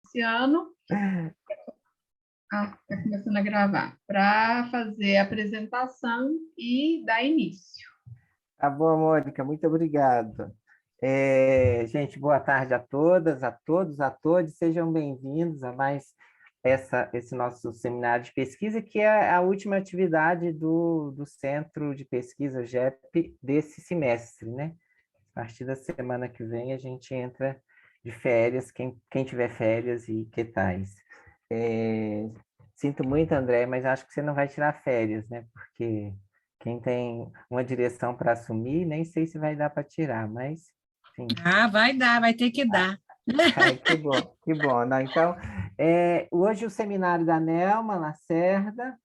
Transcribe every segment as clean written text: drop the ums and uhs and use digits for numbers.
Luciano. Está começando a gravar, para fazer a apresentação e dar início. Tá bom, Mônica, muito obrigado. Gente, boa tarde a todas, a todos, a todos, sejam bem-vindos a mais esse nosso seminário de pesquisa, que é a última atividade do Centro de Pesquisa GEP desse semestre, né? A partir da semana que vem a gente entra de férias, quem tiver férias e que tais. Sinto muito, André, mas acho que você não vai tirar férias, né? Porque quem tem uma direção para assumir, nem sei se vai dar para tirar, mas, enfim. Ah, vai dar, vai ter que dar. Ai, que bom, que bom. Não, então, hoje o seminário da Nelma Lacerda.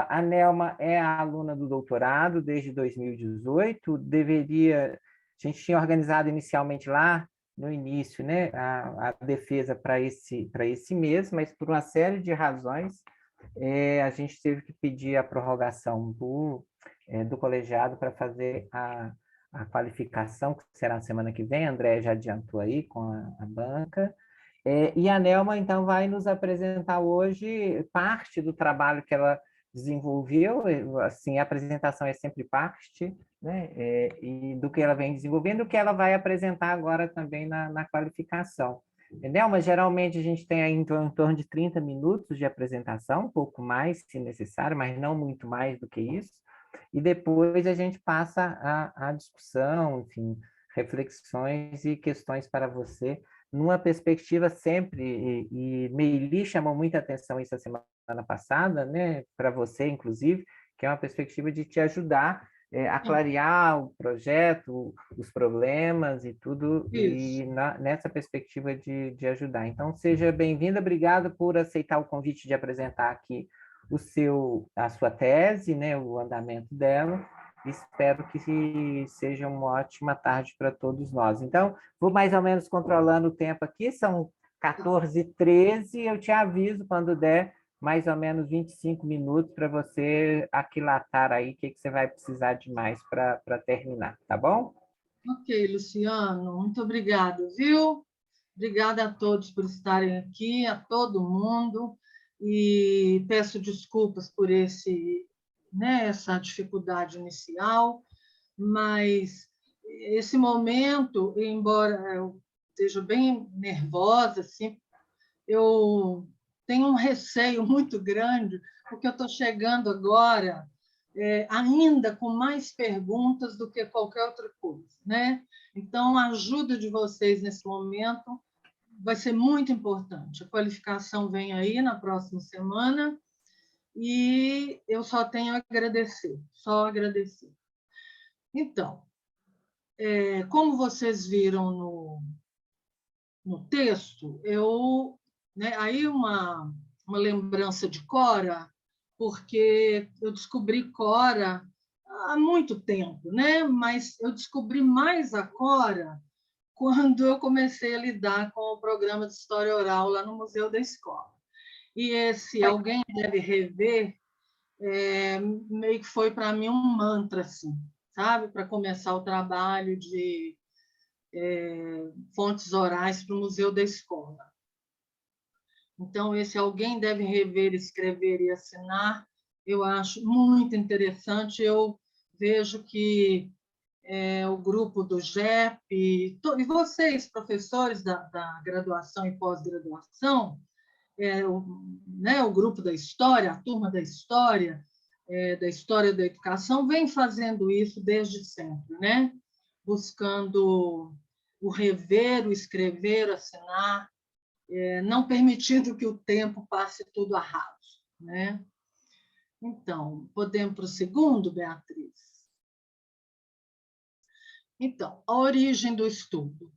A Nelma é a aluna do doutorado desde 2018. A gente tinha organizado inicialmente lá no início, né, a defesa para esse mês, mas por uma série de razões a gente teve que pedir a prorrogação do colegiado para fazer a qualificação, que será na semana que vem. A André já adiantou aí com a banca. E a Nelma, então, vai nos apresentar hoje parte do trabalho que ela desenvolveu. Assim, a apresentação é sempre parte, né? E do que ela vem desenvolvendo, o que ela vai apresentar agora também na qualificação. Nelma, geralmente a gente tem aí em torno de 30 minutos de apresentação, um pouco mais, se necessário, mas não muito mais do que isso. E depois a gente passa a discussão, enfim, reflexões e questões para você, numa perspectiva sempre, e Meili chamou muita atenção isso a semana passada, né, para você, inclusive, que é uma perspectiva de te ajudar a clarear o projeto, os problemas e tudo, isso. E nessa perspectiva de ajudar. Então, seja bem-vinda, obrigado por aceitar o convite de apresentar aqui a sua tese, né, o andamento dela. Espero que seja uma ótima tarde para todos nós. Então, vou mais ou menos controlando o tempo aqui, são 14h13, eu te aviso quando der mais ou menos 25 minutos para você aquilatar aí o que você vai precisar de mais para terminar, tá bom? Ok, Luciano, muito obrigada, viu? Obrigada a todos por estarem aqui, a todo mundo, e peço desculpas por essa dificuldade inicial, mas esse momento, embora eu esteja bem nervosa, assim, eu tenho um receio muito grande, porque eu estou chegando agora ainda com mais perguntas do que qualquer outra coisa, né? Então, a ajuda de vocês nesse momento vai ser muito importante. A qualificação vem aí na próxima semana e eu só tenho a agradecer, só agradecer. Então, como vocês viram no texto, aí uma lembrança de Cora, porque eu descobri Cora há muito tempo, né? Mas eu descobri mais a Cora quando eu comecei a lidar com o programa de História Oral lá no Museu da Escola. E esse Alguém Deve Rever meio que foi para mim um mantra, assim, sabe? Para começar o trabalho de fontes orais para o Museu da Escola. Então, esse Alguém Deve Rever, Escrever e Assinar, eu acho muito interessante. Eu vejo que o grupo do GEP, e vocês, professores da graduação e pós-graduação, o grupo da História, a turma da História da Educação, vem fazendo isso desde sempre, né? Buscando o rever, o escrever, o assinar, não permitindo que o tempo passe tudo a raso, né? Então, podemos para o segundo, Beatriz? Então, a origem do estudo.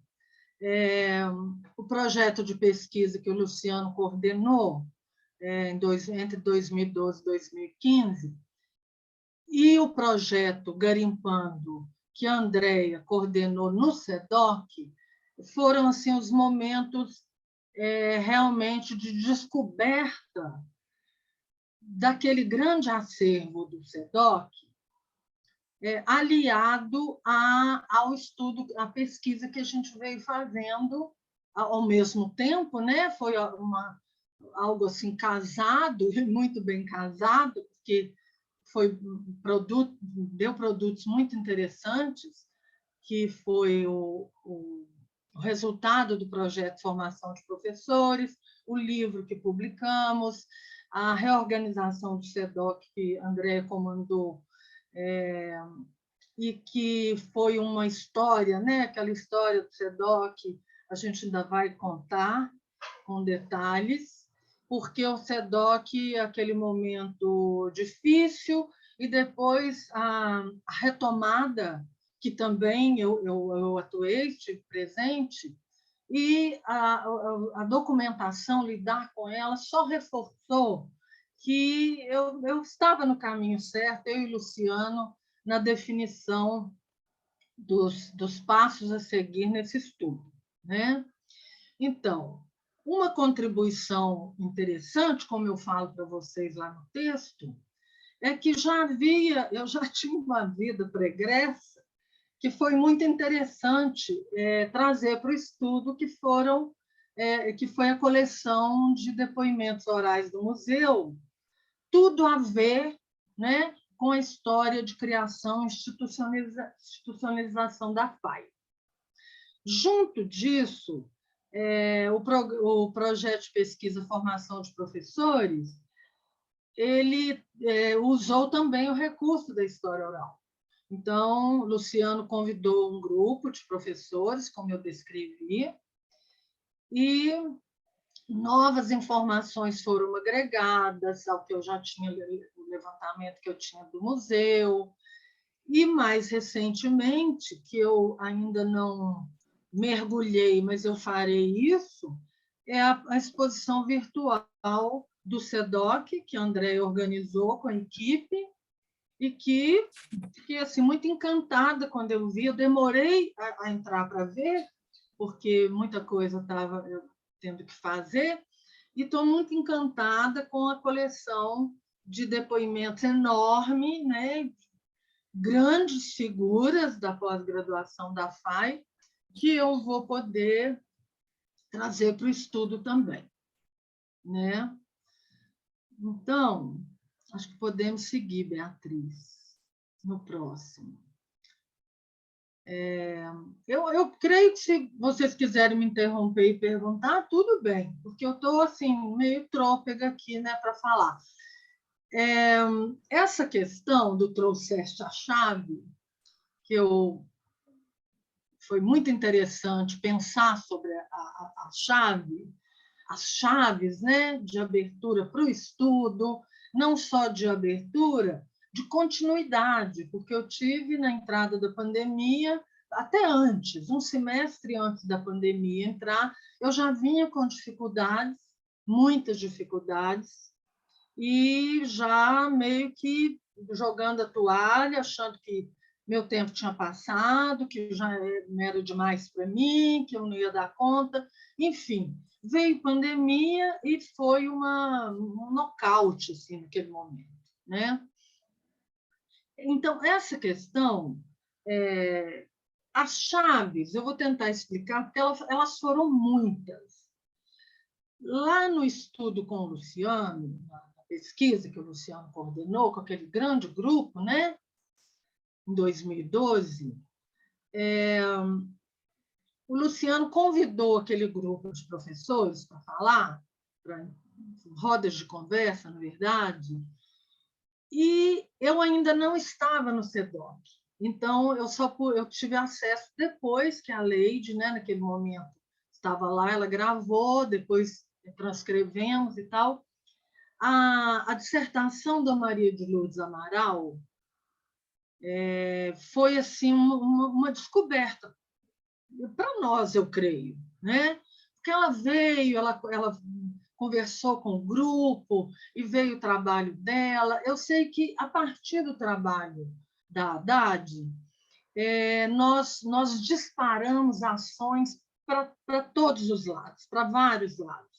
O projeto de pesquisa que o Luciano coordenou entre 2012 e 2015 e o projeto Garimpando, que a Andrea coordenou no SEDOC, foram assim, os momentos realmente de descoberta daquele grande acervo do SEDOC, aliado ao estudo, à pesquisa que a gente veio fazendo ao mesmo tempo, né? Foi algo assim casado, muito bem casado, porque deu produtos muito interessantes, que foi o resultado do projeto de formação de professores, o livro que publicamos, a reorganização do SEDOC que André comandou, e que foi uma história, né? Aquela história do SEDOC, a gente ainda vai contar com detalhes, porque o SEDOC, aquele momento difícil, e depois a retomada, que também eu atuei, estive presente, e a documentação, lidar com ela, só reforçou que eu estava no caminho certo, eu e Luciano, na definição dos passos a seguir nesse estudo, né? Então, uma contribuição interessante, como eu falo para vocês lá no texto, é que eu já tinha uma vida pregressa que foi muito interessante trazer para o estudo, que foi a coleção de depoimentos orais do museu, tudo a ver, né, com a história de criação e institucionalização da FAI. Junto disso, o projeto de pesquisa formação de professores, ele usou também o recurso da história oral. Então, Luciano convidou um grupo de professores, como eu descrevi, e novas informações foram agregadas ao que eu já tinha, o levantamento que eu tinha do museu, e mais recentemente, que eu ainda não mergulhei, mas eu farei isso, é a exposição virtual do SEDOC, que a André organizou com a equipe, e que fiquei assim, muito encantada quando eu vi. Eu demorei a entrar para ver, porque muita coisa estava tendo que fazer, e estou muito encantada com a coleção de depoimentos enorme, né? Grandes figuras da pós-graduação da FAI, que eu vou poder trazer para o estudo também, né? Então, acho que podemos seguir, Beatriz, no próximo. Eu creio que, se vocês quiserem me interromper e perguntar, tudo bem, porque eu estou assim, meio trôpega aqui, né, para falar. Essa questão do trouxeste a chave, foi muito interessante pensar sobre a chave, as chaves, né, de abertura para o estudo, não só de abertura, de continuidade, porque eu tive na entrada da pandemia, até antes, um semestre antes da pandemia entrar, eu já vinha com dificuldades, muitas dificuldades, e já meio que jogando a toalha, achando que meu tempo tinha passado, que já não era demais para mim, que eu não ia dar conta, enfim. Veio pandemia e foi um nocaute assim, naquele momento, né? Então, essa questão, as chaves, eu vou tentar explicar, porque elas foram muitas. Lá no estudo com o Luciano, na pesquisa que o Luciano coordenou, com aquele grande grupo, né? Em 2012, o Luciano convidou aquele grupo de professores para falar, para rodas de conversa, na verdade, e eu ainda não estava no SEDOC. Então, eu tive acesso depois que a Leide, né, naquele momento, estava lá, ela gravou, depois transcrevemos e tal. A dissertação da Maria de Lourdes Amaral foi assim uma descoberta para nós, eu creio, né? Porque ela veio, ela conversou com o grupo e veio o trabalho dela. Eu sei que, a partir do trabalho da Haddad, nós disparamos ações para todos os lados, para vários lados.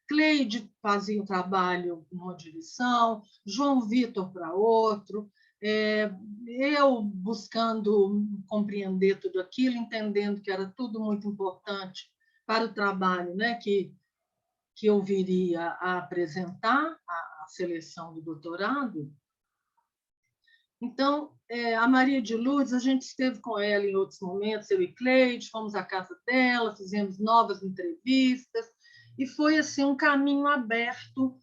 Cleide fazia o trabalho numa direção, João Vitor para outro, eu buscando compreender tudo aquilo, entendendo que era tudo muito importante para o trabalho, né, que eu viria a apresentar, a seleção do doutorado. Então, a Maria de Lourdes, a gente esteve com ela em outros momentos, eu e Cleide, fomos à casa dela, fizemos novas entrevistas, e foi assim um caminho aberto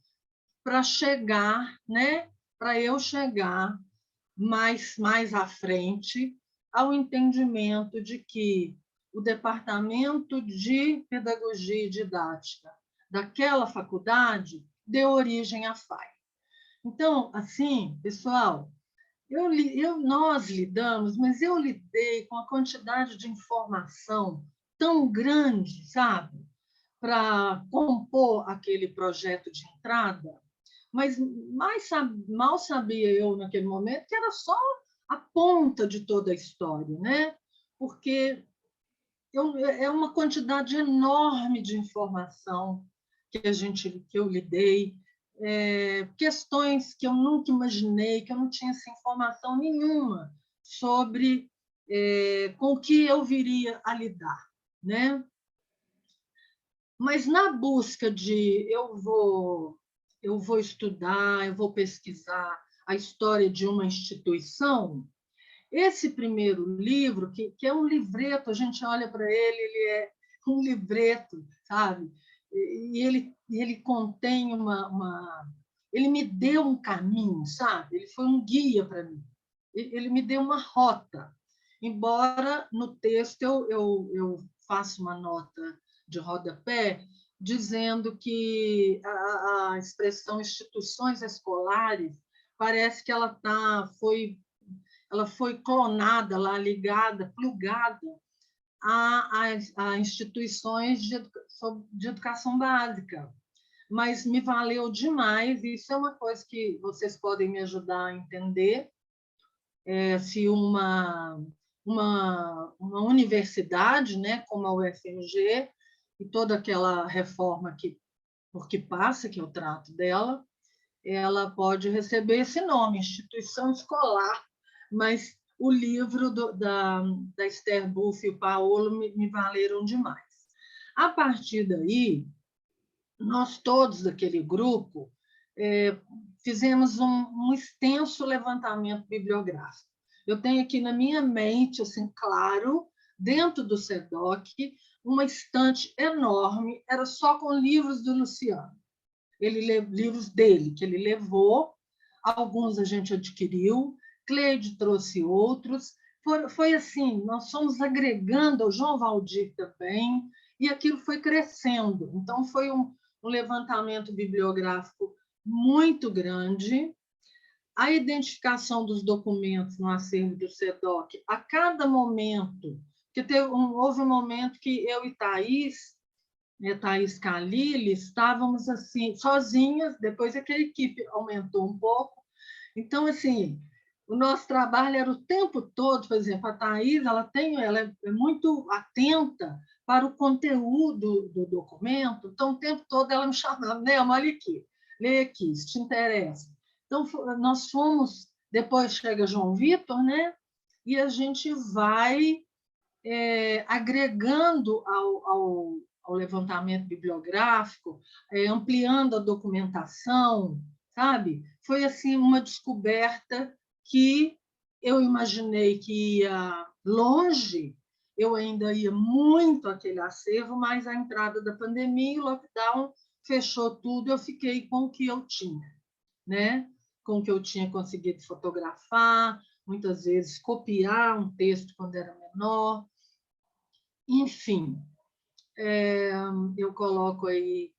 para chegar, né, para eu chegar mais à frente ao entendimento de que o departamento de pedagogia e didática daquela faculdade deu origem à FAI. Então, assim, pessoal, nós lidamos, mas eu lidei com a quantidade de informação tão grande, sabe, para compor aquele projeto de entrada, mas mal sabia eu, naquele momento, que era só a ponta de toda a história, né? Porque é uma quantidade enorme de informação que eu lidei, questões que eu nunca imaginei, que eu não tinha essa informação nenhuma sobre com o que eu viria a lidar, né? Mas na busca de eu vou estudar, eu vou pesquisar a história de uma instituição, esse primeiro livro, que é um livreto, a gente olha para ele é um livreto, sabe? E ele contém ele me deu um caminho, sabe? Ele foi um guia para mim. Ele me deu uma rota. Embora no texto eu faça uma nota de rodapé dizendo que a expressão instituições escolares parece que ela foi clonada lá, ligada, plugada a instituições de educação básica. Mas me valeu demais, e isso é uma coisa que vocês podem me ajudar a entender, se uma universidade, né, como a UFMG, e toda aquela reforma por que passa, que eu trato dela, ela pode receber esse nome, instituição escolar, mas o livro da Esther Buff e o Paolo me valeram demais. A partir daí, nós todos daquele grupo fizemos um extenso levantamento bibliográfico. Eu tenho aqui na minha mente, assim, claro, dentro do SEDOC, uma estante enorme, era só com livros do Luciano. Livros dele, que ele levou, alguns a gente adquiriu, Cleide trouxe outros, foi assim, nós fomos agregando ao João Valdir também, e aquilo foi crescendo. Então, foi um levantamento bibliográfico muito grande, a identificação dos documentos no acervo do SEDOC a cada momento, porque houve um momento que eu e Thaís Kalili, estávamos assim, sozinhas, depois é que a equipe aumentou um pouco. Então, assim, o nosso trabalho era o tempo todo, por exemplo, a Thaís, ela é muito atenta para o conteúdo do documento, então o tempo todo ela me chamava, Nelma, olha aqui, lê aqui, se te interessa. Então, nós fomos, depois chega João Vitor, né? E a gente vai agregando ao levantamento bibliográfico, ampliando a documentação, sabe? Foi assim uma descoberta que eu imaginei que ia longe, eu ainda ia muito àquele acervo, mas a entrada da pandemia e o lockdown fechou tudo, eu fiquei com o que eu tinha, né? Com o que eu tinha conseguido fotografar, muitas vezes copiar um texto quando era menor. Enfim, eu coloco aí,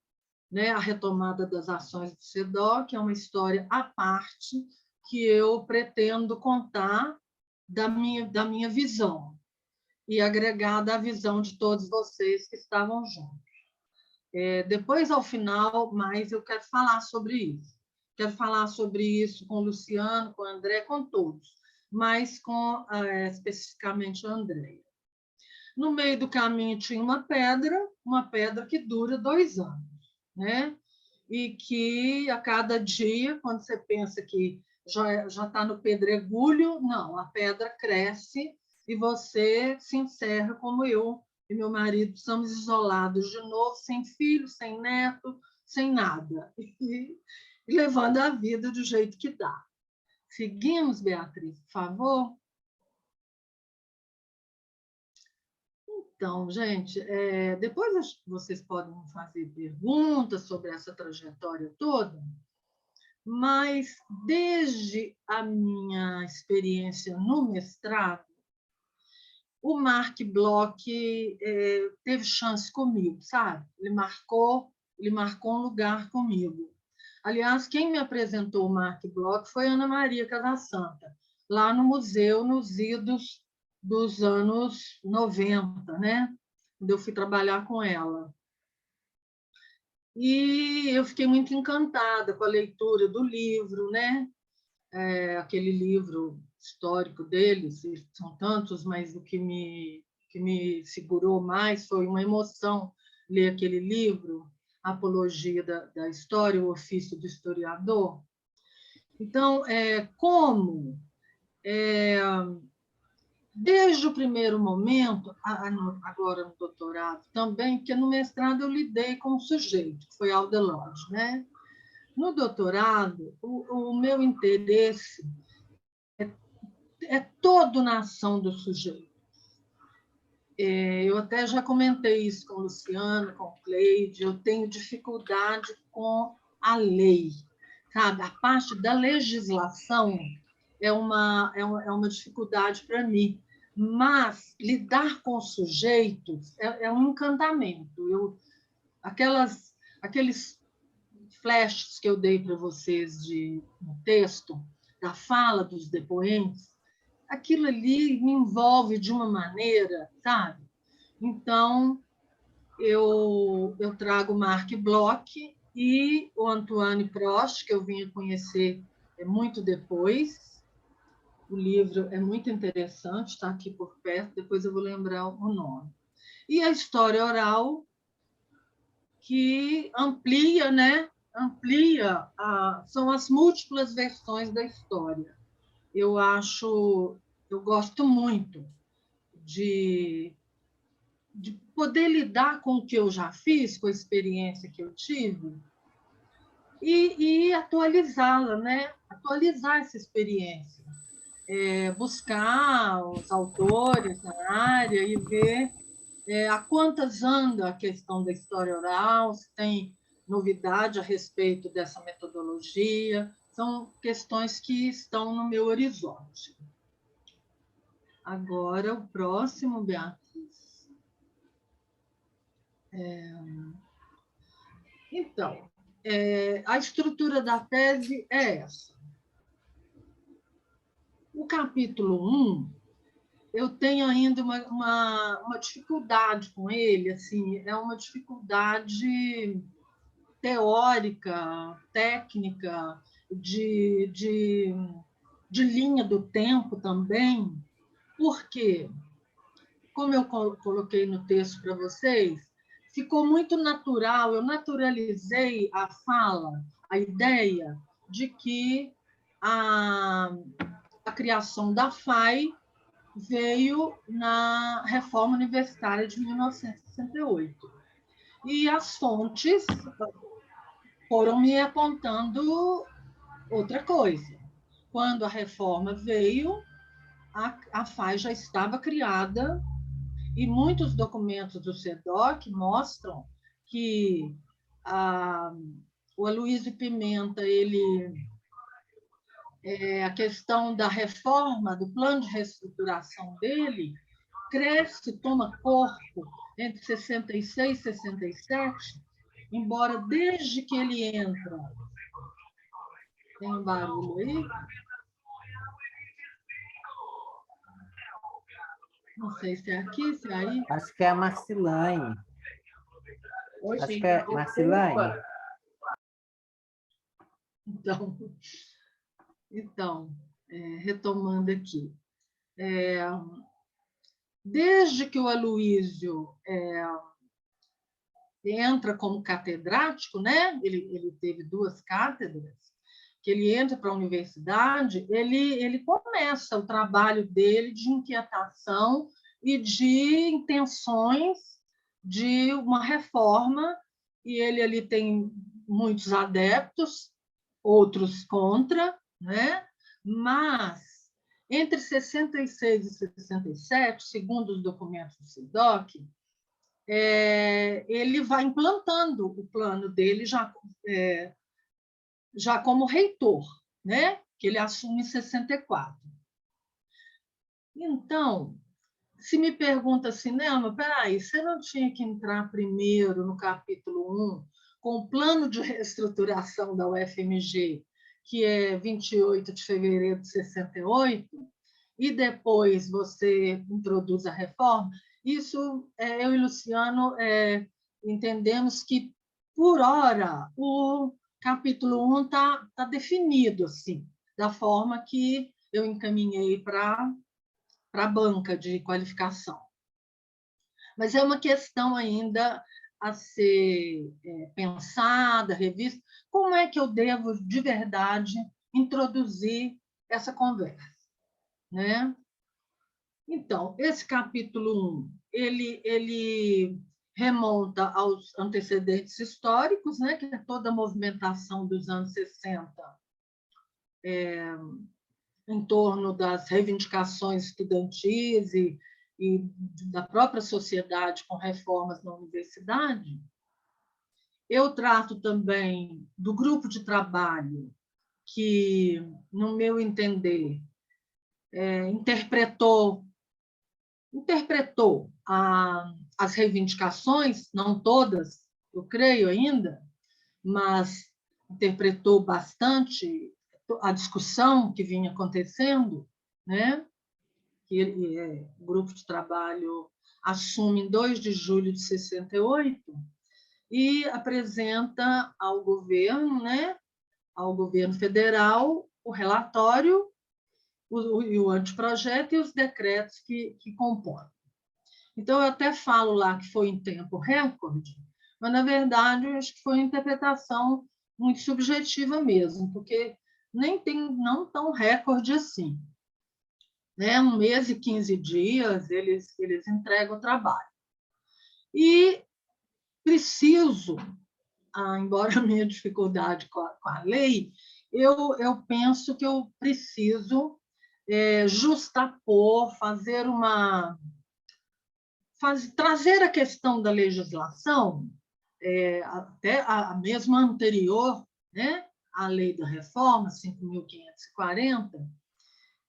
né, a retomada das ações do SEDOC, é uma história à parte que eu pretendo contar da minha visão e agregada à visão de todos vocês que estavam juntos. Depois, ao final, mais eu quero falar sobre isso. Quero falar sobre isso com o Luciano, com o André, com todos, mas especificamente a Andréia. No meio do caminho tinha uma pedra que dura 2 anos, né? E que a cada dia, quando você pensa que já está no pedregulho, não, a pedra cresce e você se encerra como eu e meu marido estamos isolados de novo, sem filho, sem neto, sem nada, e levando a vida do jeito que dá. Seguimos, Beatriz, por favor? Então, gente, depois vocês podem fazer perguntas sobre essa trajetória toda, mas desde a minha experiência no mestrado, o Marc Bloch teve chance comigo, sabe? Ele marcou um lugar comigo. Aliás, quem me apresentou o Marc Bloch foi Ana Maria Casasanta, lá no museu, nos idos dos anos 90, né? Quando eu fui trabalhar com ela. E eu fiquei muito encantada com a leitura do livro, né? Aquele livro histórico deles, são tantos, mas o que me segurou mais foi uma emoção ler aquele livro, Apologia da História, o ofício do historiador. Então, desde o primeiro momento, agora no doutorado também, porque no mestrado eu lidei com um sujeito, que foi Alda Lodge, né? No doutorado, o meu interesse é todo na ação do sujeito. Eu até já comentei isso com o Luciano, com o Cleide, eu tenho dificuldade com a lei, sabe? A parte da legislação é uma dificuldade para mim, mas lidar com sujeitos é um encantamento. Aqueles flashes que eu dei para vocês no texto, da fala dos depoentes, aquilo ali me envolve de uma maneira, sabe? Então, eu trago o Marc Bloch e o Antoine Prost, que eu vim a conhecer muito depois. O livro é muito interessante, está aqui por perto, depois eu vou lembrar o nome. E a história oral, que amplia, né? São as múltiplas versões da história. Eu gosto muito de poder lidar com o que eu já fiz, com a experiência que eu tive, e atualizá-la, né? Atualizar essa experiência. Buscar os autores na área e ver a quantas anda a questão da história oral, se tem novidade a respeito dessa metodologia. São questões que estão no meu horizonte. Agora, o próximo, Beatriz. Então, a estrutura da tese é essa. O capítulo 1, eu tenho ainda uma dificuldade com ele, assim, é uma dificuldade teórica, técnica, de linha do tempo também, porque, como eu coloquei no texto para vocês, ficou muito natural, eu naturalizei a fala, a ideia de que a criação da FAI veio na reforma universitária de 1968. E as fontes foram me apontando outra coisa. Quando a reforma veio, a FAI já estava criada e muitos documentos do CEDOC mostram que o Aloysio Pimenta, a questão da reforma, do plano de reestruturação dele, cresce, toma corpo entre 66 e 67, embora desde que ele entra... Tem um barulho aí? Não sei se é aqui, se é aí. Acho que é a Marcilane. Oi, Acho gente, que é desculpa. Marcilane. Então, retomando aqui. Desde que o Aloysio entra como catedrático, né? Ele teve 2 cátedras, que ele entra para a universidade, ele começa o trabalho dele de inquietação e de intenções de uma reforma, e ele ali tem muitos adeptos, outros contra, né? Mas, entre 66 e 67, segundo os documentos do SIDOC, ele vai implantando o plano dele já como reitor, né? Que ele assume em 64. Então, se me pergunta assim, Nelma, peraí, você não tinha que entrar primeiro no capítulo 1 com o plano de reestruturação da UFMG, que é 28 de fevereiro de 68, e depois você introduz a reforma? Isso, eu e Luciano entendemos que, por hora, o capítulo 1 tá definido, assim, da forma que eu encaminhei para a banca de qualificação. Mas é uma questão ainda a ser pensada, revista. Como é que eu devo, de verdade, introduzir essa conversa, né? Então, esse capítulo 1, ele remonta aos antecedentes históricos, né, que é toda a movimentação dos anos 60 em torno das reivindicações estudantis e da própria sociedade com reformas na universidade. Eu trato também do grupo de trabalho que, no meu entender, interpretou as reivindicações, não todas, eu creio ainda, mas interpretou bastante a discussão que vinha acontecendo, né? Que o grupo de trabalho assume em 2 de julho de 68 e apresenta ao governo, né, ao governo federal, o relatório, o anteprojeto e os decretos que compõem. Então, eu até falo lá que foi em tempo recorde, mas, na verdade, eu acho que foi uma interpretação muito subjetiva mesmo, porque nem tem não tão recorde assim. Né? 1 mês e 15 dias, eles entregam o trabalho. E preciso, embora a minha dificuldade com a lei, eu penso que eu preciso justapor, trazer a questão da legislação, até a mesma anterior, né, à lei da reforma, 5.540,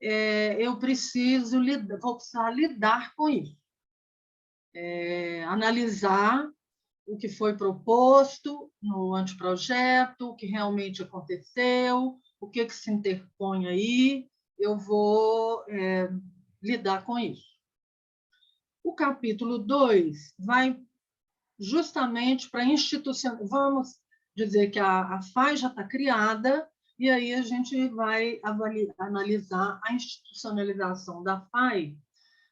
eu vou precisar lidar com isso, analisar o que foi proposto no anteprojeto, o que realmente aconteceu, o que se interpõe aí, eu vou lidar com isso. O capítulo 2 vai justamente para vamos dizer que a FAI já está criada, e aí a gente vai analisar a institucionalização da FAI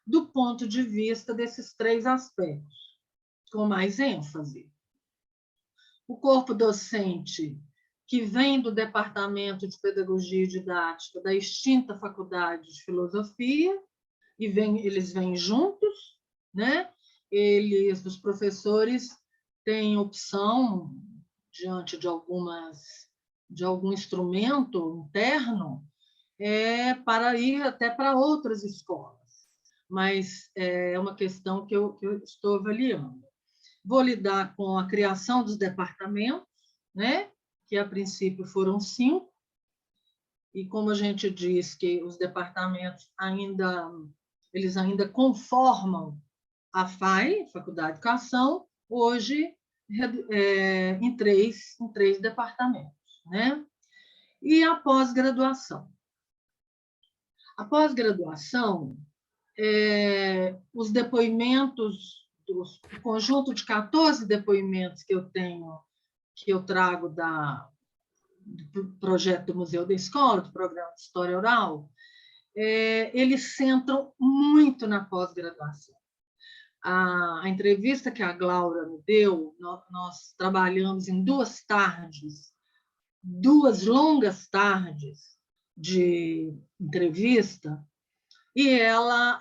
do ponto de vista desses 3 aspectos, com mais ênfase. O corpo docente, que vem do Departamento de Pedagogia e Didática da extinta Faculdade de Filosofia, e eles vêm juntos, né? Os professores têm opção, diante de algum instrumento interno, para ir até para outras escolas. Mas é uma questão que eu estou avaliando. Vou lidar com a criação dos departamentos, né? Que a princípio foram 5, e como a gente diz que os departamentos eles ainda conformam a FAI, Faculdade de Educação, hoje em três departamentos, né? E a pós-graduação. A pós-graduação, os depoimentos, o conjunto de 14 depoimentos que eu trago do projeto do Museu da Escola, do programa de História Oral, eles centram muito na pós-graduação. A entrevista que a Glaura me deu, nós trabalhamos em 2 tardes, 2 longas tardes de entrevista, e ela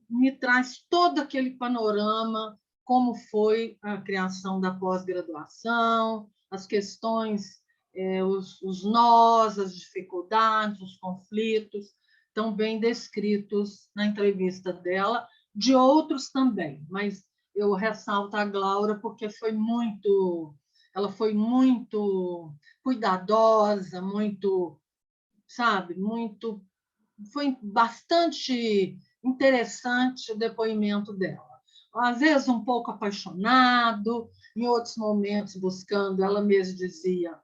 me traz todo aquele panorama, como foi a criação da pós-graduação, as questões, os nós, as dificuldades, os conflitos, estão bem descritos na entrevista dela, de outros também, mas eu ressalto a Glaura porque ela foi muito cuidadosa, muito, sabe, foi bastante interessante o depoimento dela. Às vezes um pouco apaixonado, em outros momentos buscando, ela mesma dizia,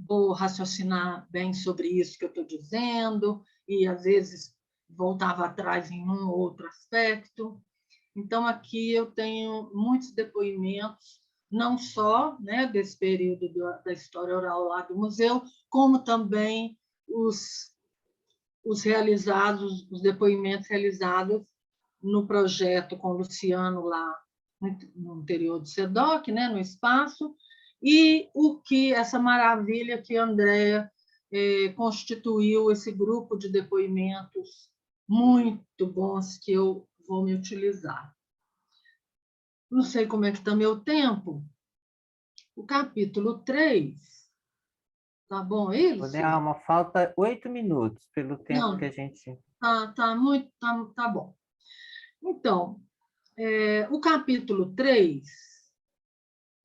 vou raciocinar bem sobre isso que eu estou dizendo, e às vezes voltava atrás em um ou outro aspecto. Então, aqui eu tenho muitos depoimentos, não só, né, desse período da história oral lá do museu, como também os depoimentos realizados no projeto com o Luciano lá no interior do SEDOC, né, no espaço, e essa maravilha que a Andrea constituiu esse grupo de depoimentos muito bons que eu vou me utilizar. Não sei como é que está meu tempo. O capítulo 3, tá bom, Ilse? Nelma, falta 8 minutos pelo tempo Não, que a gente... Tá bom. Então, o capítulo 3,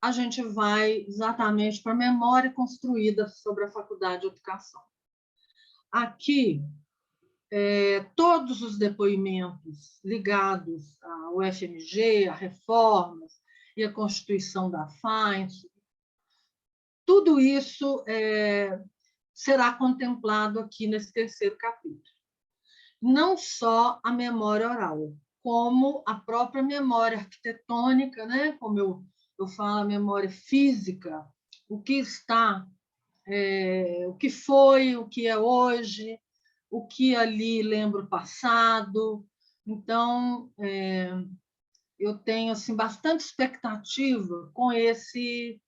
a gente vai exatamente para a memória construída sobre a Faculdade de Educação. Aqui, todos os depoimentos ligados ao FMG, a reformas e a Constituição da FAI, tudo isso será contemplado aqui nesse terceiro capítulo. Não só a memória oral, como a própria memória arquitetônica, né? Como eu falo, a memória física, o que está, o que foi, o que é hoje, o que ali lembra o passado. Então, eu tenho assim, bastante expectativa com esse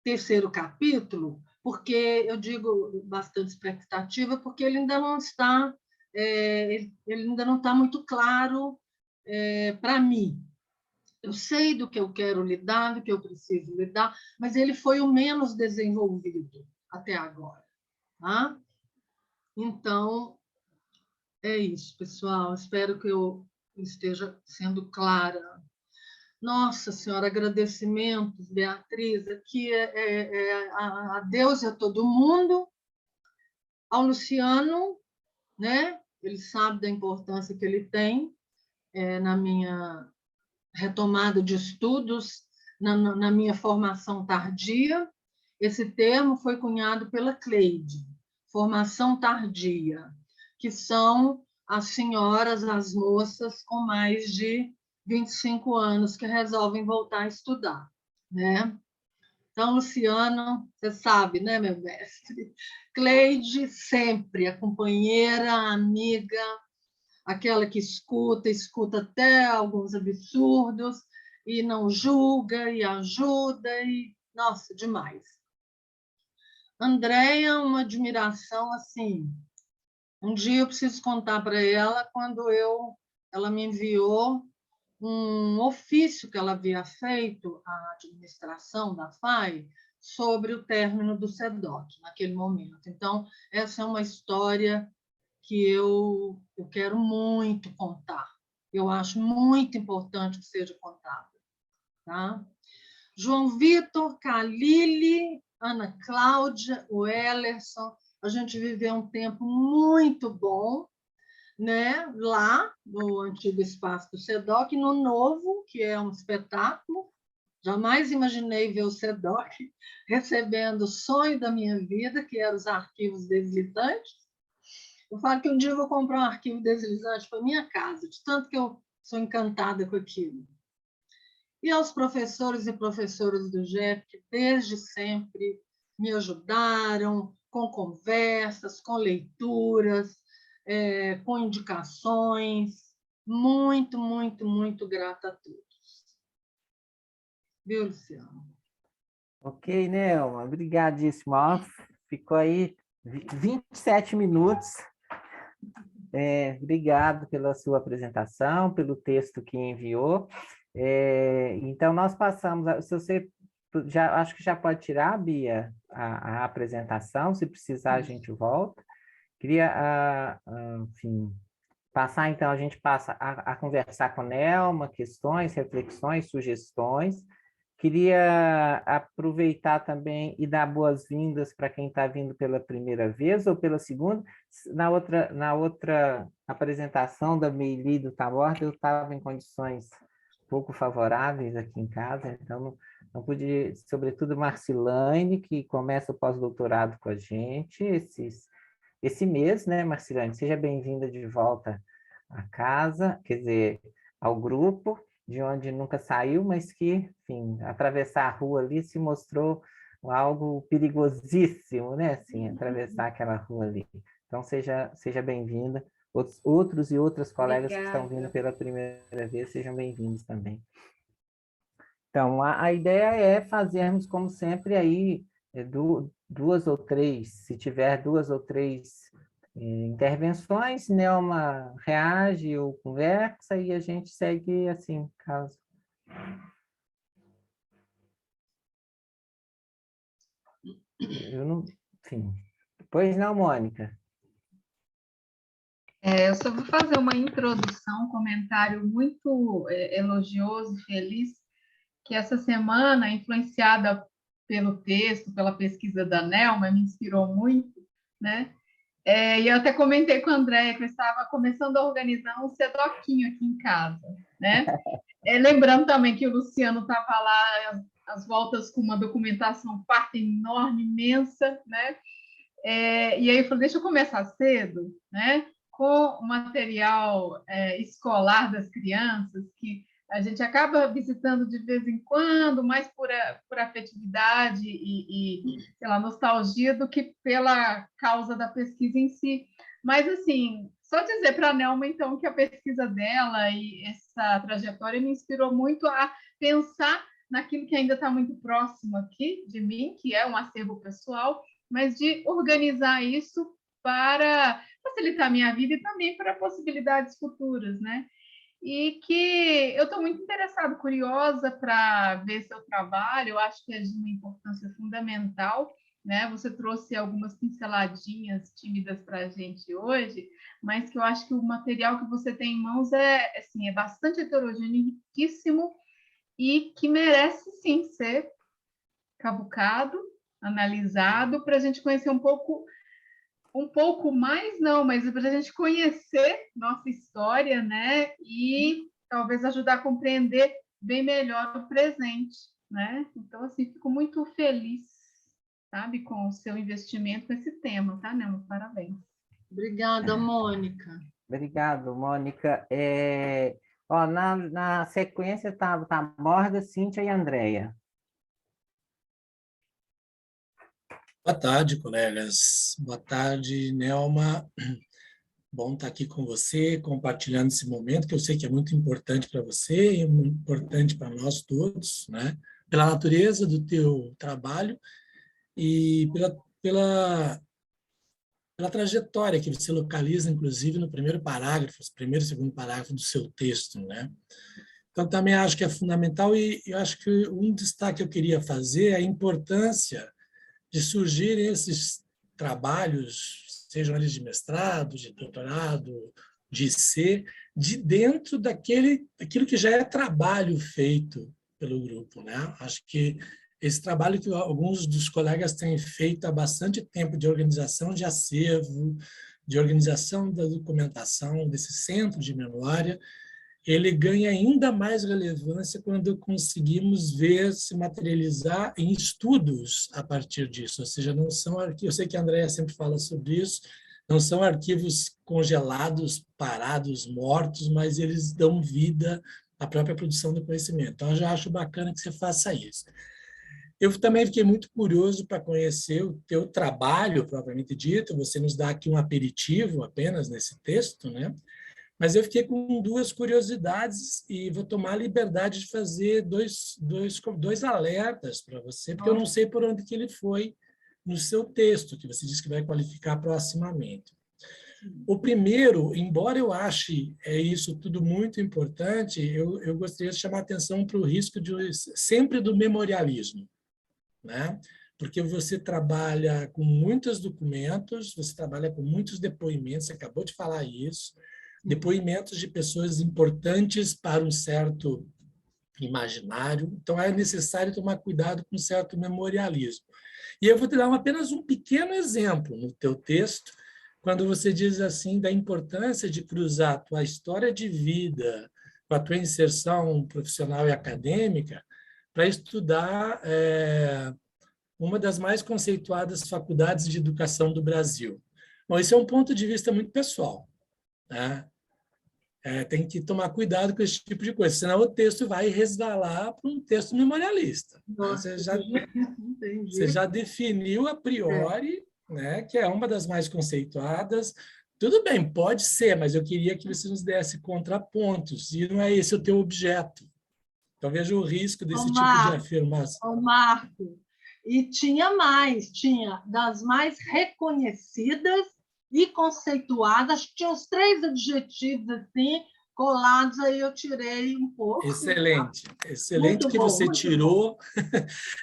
terceiro capítulo, porque eu digo bastante expectativa, porque ele ainda não está, ele ainda não está muito claro para mim. Eu sei do que eu quero lidar, do que eu preciso lidar, mas ele foi o menos desenvolvido até agora. Tá? Então, é isso, pessoal. Espero que eu esteja sendo clara. Nossa Senhora, agradecimentos, Beatriz, aqui a Deus e a todo mundo, ao Luciano, né? Ele sabe da importância que ele tem na minha retomada de estudos, na minha formação tardia. Esse termo foi cunhado pela Cleide, formação tardia, que são as senhoras, as moças com mais de 25 anos que resolvem voltar a estudar, né? Então, Luciano, você sabe, né, meu mestre? Cleide, sempre a companheira, a amiga, aquela que escuta até alguns absurdos e não julga e ajuda, e, nossa, demais. Andréia, uma admiração assim. Um dia eu preciso contar para ela quando ela me enviou um ofício que ela havia feito à administração da FAI sobre o término do SEDOC, naquele momento. Então, essa é uma história que eu quero muito contar. Eu acho muito importante que seja contada. Tá? João Vitor, Kalili, Ana Cláudia, o Ellerson, a gente viveu um tempo muito bom, né? Lá no antigo espaço do SEDOC, no novo, que é um espetáculo. Jamais imaginei ver o SEDOC recebendo o sonho da minha vida, que eram os arquivos deslizantes. Eu falo que um dia eu vou comprar um arquivo deslizante para minha casa, de tanto que eu sou encantada com aquilo. E aos professores e professoras do GEP, que desde sempre me ajudaram com conversas, com leituras, com indicações. Muito, muito, muito grata a todos. Viu, Luciano? Ok, Nelma, obrigadíssimo. Ficou aí 27 minutos. Obrigado pela sua apresentação, pelo texto que enviou. Então, nós passamos, se você acho que já pode tirar, Bia, a apresentação, se precisar a gente volta. Queria, enfim, passar, então, a gente passa a conversar com a Nelma, questões, reflexões, sugestões. Queria aproveitar também e dar boas-vindas para quem está vindo pela primeira vez ou pela segunda. Na outra apresentação da Meili do Taborda, eu estava em condições pouco favoráveis aqui em casa, então não pude, sobretudo Marcilane, que começa o pós-doutorado com a gente esse mês, né, Marcilane? Seja bem-vinda de volta à casa, quer dizer, ao grupo, de onde nunca saiu, mas que, enfim, atravessar a rua ali se mostrou algo perigosíssimo, né? Assim, atravessar aquela rua ali. Então, seja bem-vinda. Outros e outras colegas que estão vindo pela primeira vez, sejam bem-vindos também. Então, a ideia é fazermos, como sempre, aí, duas ou três, se tiver duas ou três intervenções, Nelma reage ou conversa e a gente segue assim, caso. Eu não, enfim. Pois não, Mônica? Eu só vou fazer uma introdução, um comentário muito elogioso, feliz, que essa semana, influenciada pelo texto, pela pesquisa da Nelma, me inspirou muito, né? E eu até comentei com a Andréia que eu estava começando a organizar um sedoquinho aqui em casa, né? Lembrando também que o Luciano estava lá às voltas com uma documentação farta enorme, imensa, né? E aí eu falei, deixa eu começar cedo, né? Com o material escolar das crianças, que a gente acaba visitando de vez em quando, mais por afetividade e sei lá, nostalgia do que pela causa da pesquisa em si. Mas, assim, só dizer para a Nelma, então, que a pesquisa dela e essa trajetória me inspirou muito a pensar naquilo que ainda está muito próximo aqui de mim, que é um acervo pessoal, mas de organizar isso para facilitar a minha vida e também para possibilidades futuras, né? E que eu estou muito interessada, curiosa para ver seu trabalho, eu acho que é de uma importância fundamental, né? Você trouxe algumas pinceladinhas tímidas para a gente hoje, mas que eu acho que o material que você tem em mãos assim, é bastante heterogêneo, riquíssimo, e que merece, sim, ser cavucado, analisado, para a gente conhecer um pouco mais, não, mas para a gente conhecer nossa história, né? E talvez ajudar a compreender bem melhor o presente, né? Então, assim, fico muito feliz, sabe, com o seu investimento nesse tema, tá, Nelma? Parabéns. Obrigada, Mônica. Obrigado, Mônica. Na sequência está Morda, Cíntia e Andréia. Boa tarde, colegas. Boa tarde, Nelma. Bom estar aqui com você, compartilhando esse momento, que eu sei que é muito importante para você e muito importante para nós todos, né? Pela natureza do teu trabalho e pela trajetória que você localiza, inclusive, no primeiro parágrafo, primeiro e segundo parágrafo do seu texto, né? Então, também acho que é fundamental e eu acho que um destaque que eu queria fazer é a importância de surgir esses trabalhos, sejam eles de mestrado, de doutorado, de IC, de dentro daquilo que já é trabalho feito pelo grupo, né? Acho que esse trabalho que alguns dos colegas têm feito há bastante tempo de organização de acervo, de organização da documentação, desse centro de memória, ele ganha ainda mais relevância quando conseguimos ver se materializar em estudos a partir disso, ou seja, não são arquivos, eu sei que a Andréia sempre fala sobre isso, não são arquivos congelados, parados, mortos, mas eles dão vida à própria produção do conhecimento. Então, eu já acho bacana que você faça isso. Eu também fiquei muito curioso para conhecer o teu trabalho, propriamente dito, você nos dá aqui um aperitivo apenas nesse texto, né? Mas eu fiquei com duas curiosidades e vou tomar a liberdade de fazer dois alertas para você, porque eu não sei por onde que ele foi no seu texto, que você disse que vai qualificar proximamente. O primeiro, embora eu ache isso tudo muito importante, eu gostaria de chamar a atenção para o risco sempre do memorialismo, né? Porque você trabalha com muitos documentos, você trabalha com muitos depoimentos, você acabou de falar isso, depoimentos de pessoas importantes para um certo imaginário, então é necessário tomar cuidado com um certo memorialismo. E eu vou te dar apenas um pequeno exemplo no teu texto, quando você diz assim da importância de cruzar a tua história de vida com a tua inserção profissional e acadêmica para estudar uma das mais conceituadas faculdades de educação do Brasil. Bom, esse é um ponto de vista muito pessoal, né? Tem que tomar cuidado com esse tipo de coisa, senão o texto vai resvalar para um texto memorialista. Nossa, Você já definiu a priori, né, que é uma das mais conceituadas. Tudo bem, pode ser, mas eu queria que você nos desse contrapontos, e não é esse o teu objeto. Então, veja o risco desse tipo de afirmação. Marco, e tinha das mais reconhecidas e conceituadas, tinha os 3 adjetivos assim, colados, aí eu tirei um pouco. Excelente, excelente que você tirou,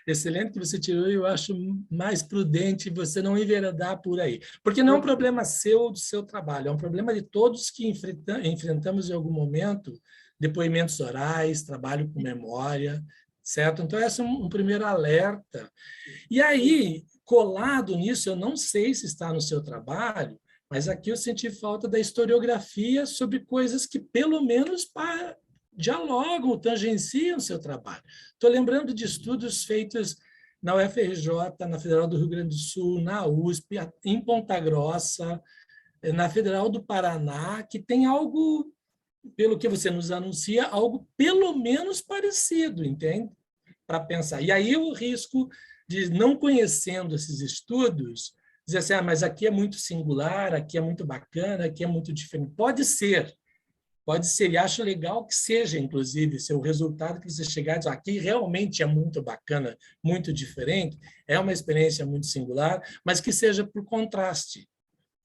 excelente que você tirou, e eu acho mais prudente você não enveredar por aí, porque não é um problema seu ou do seu trabalho, é um problema de todos que enfrentamos em algum momento depoimentos orais, trabalho com memória, certo? Então, esse é um primeiro alerta. E aí, colado nisso, eu não sei se está no seu trabalho, mas aqui eu senti falta da historiografia sobre coisas que, pelo menos, dialogam, tangenciam o seu trabalho. Estou lembrando de estudos feitos na UFRJ, na Federal do Rio Grande do Sul, na USP, em Ponta Grossa, na Federal do Paraná, que tem algo, pelo que você nos anuncia, algo pelo menos parecido, entende? Para pensar. E aí o risco de, não conhecendo esses estudos, dizer assim, mas aqui é muito singular, aqui é muito bacana, aqui é muito diferente. Pode ser, e acho legal que seja, inclusive, se o resultado que você chegar e dizer, aqui realmente é muito bacana, muito diferente, é uma experiência muito singular, mas que seja por contraste.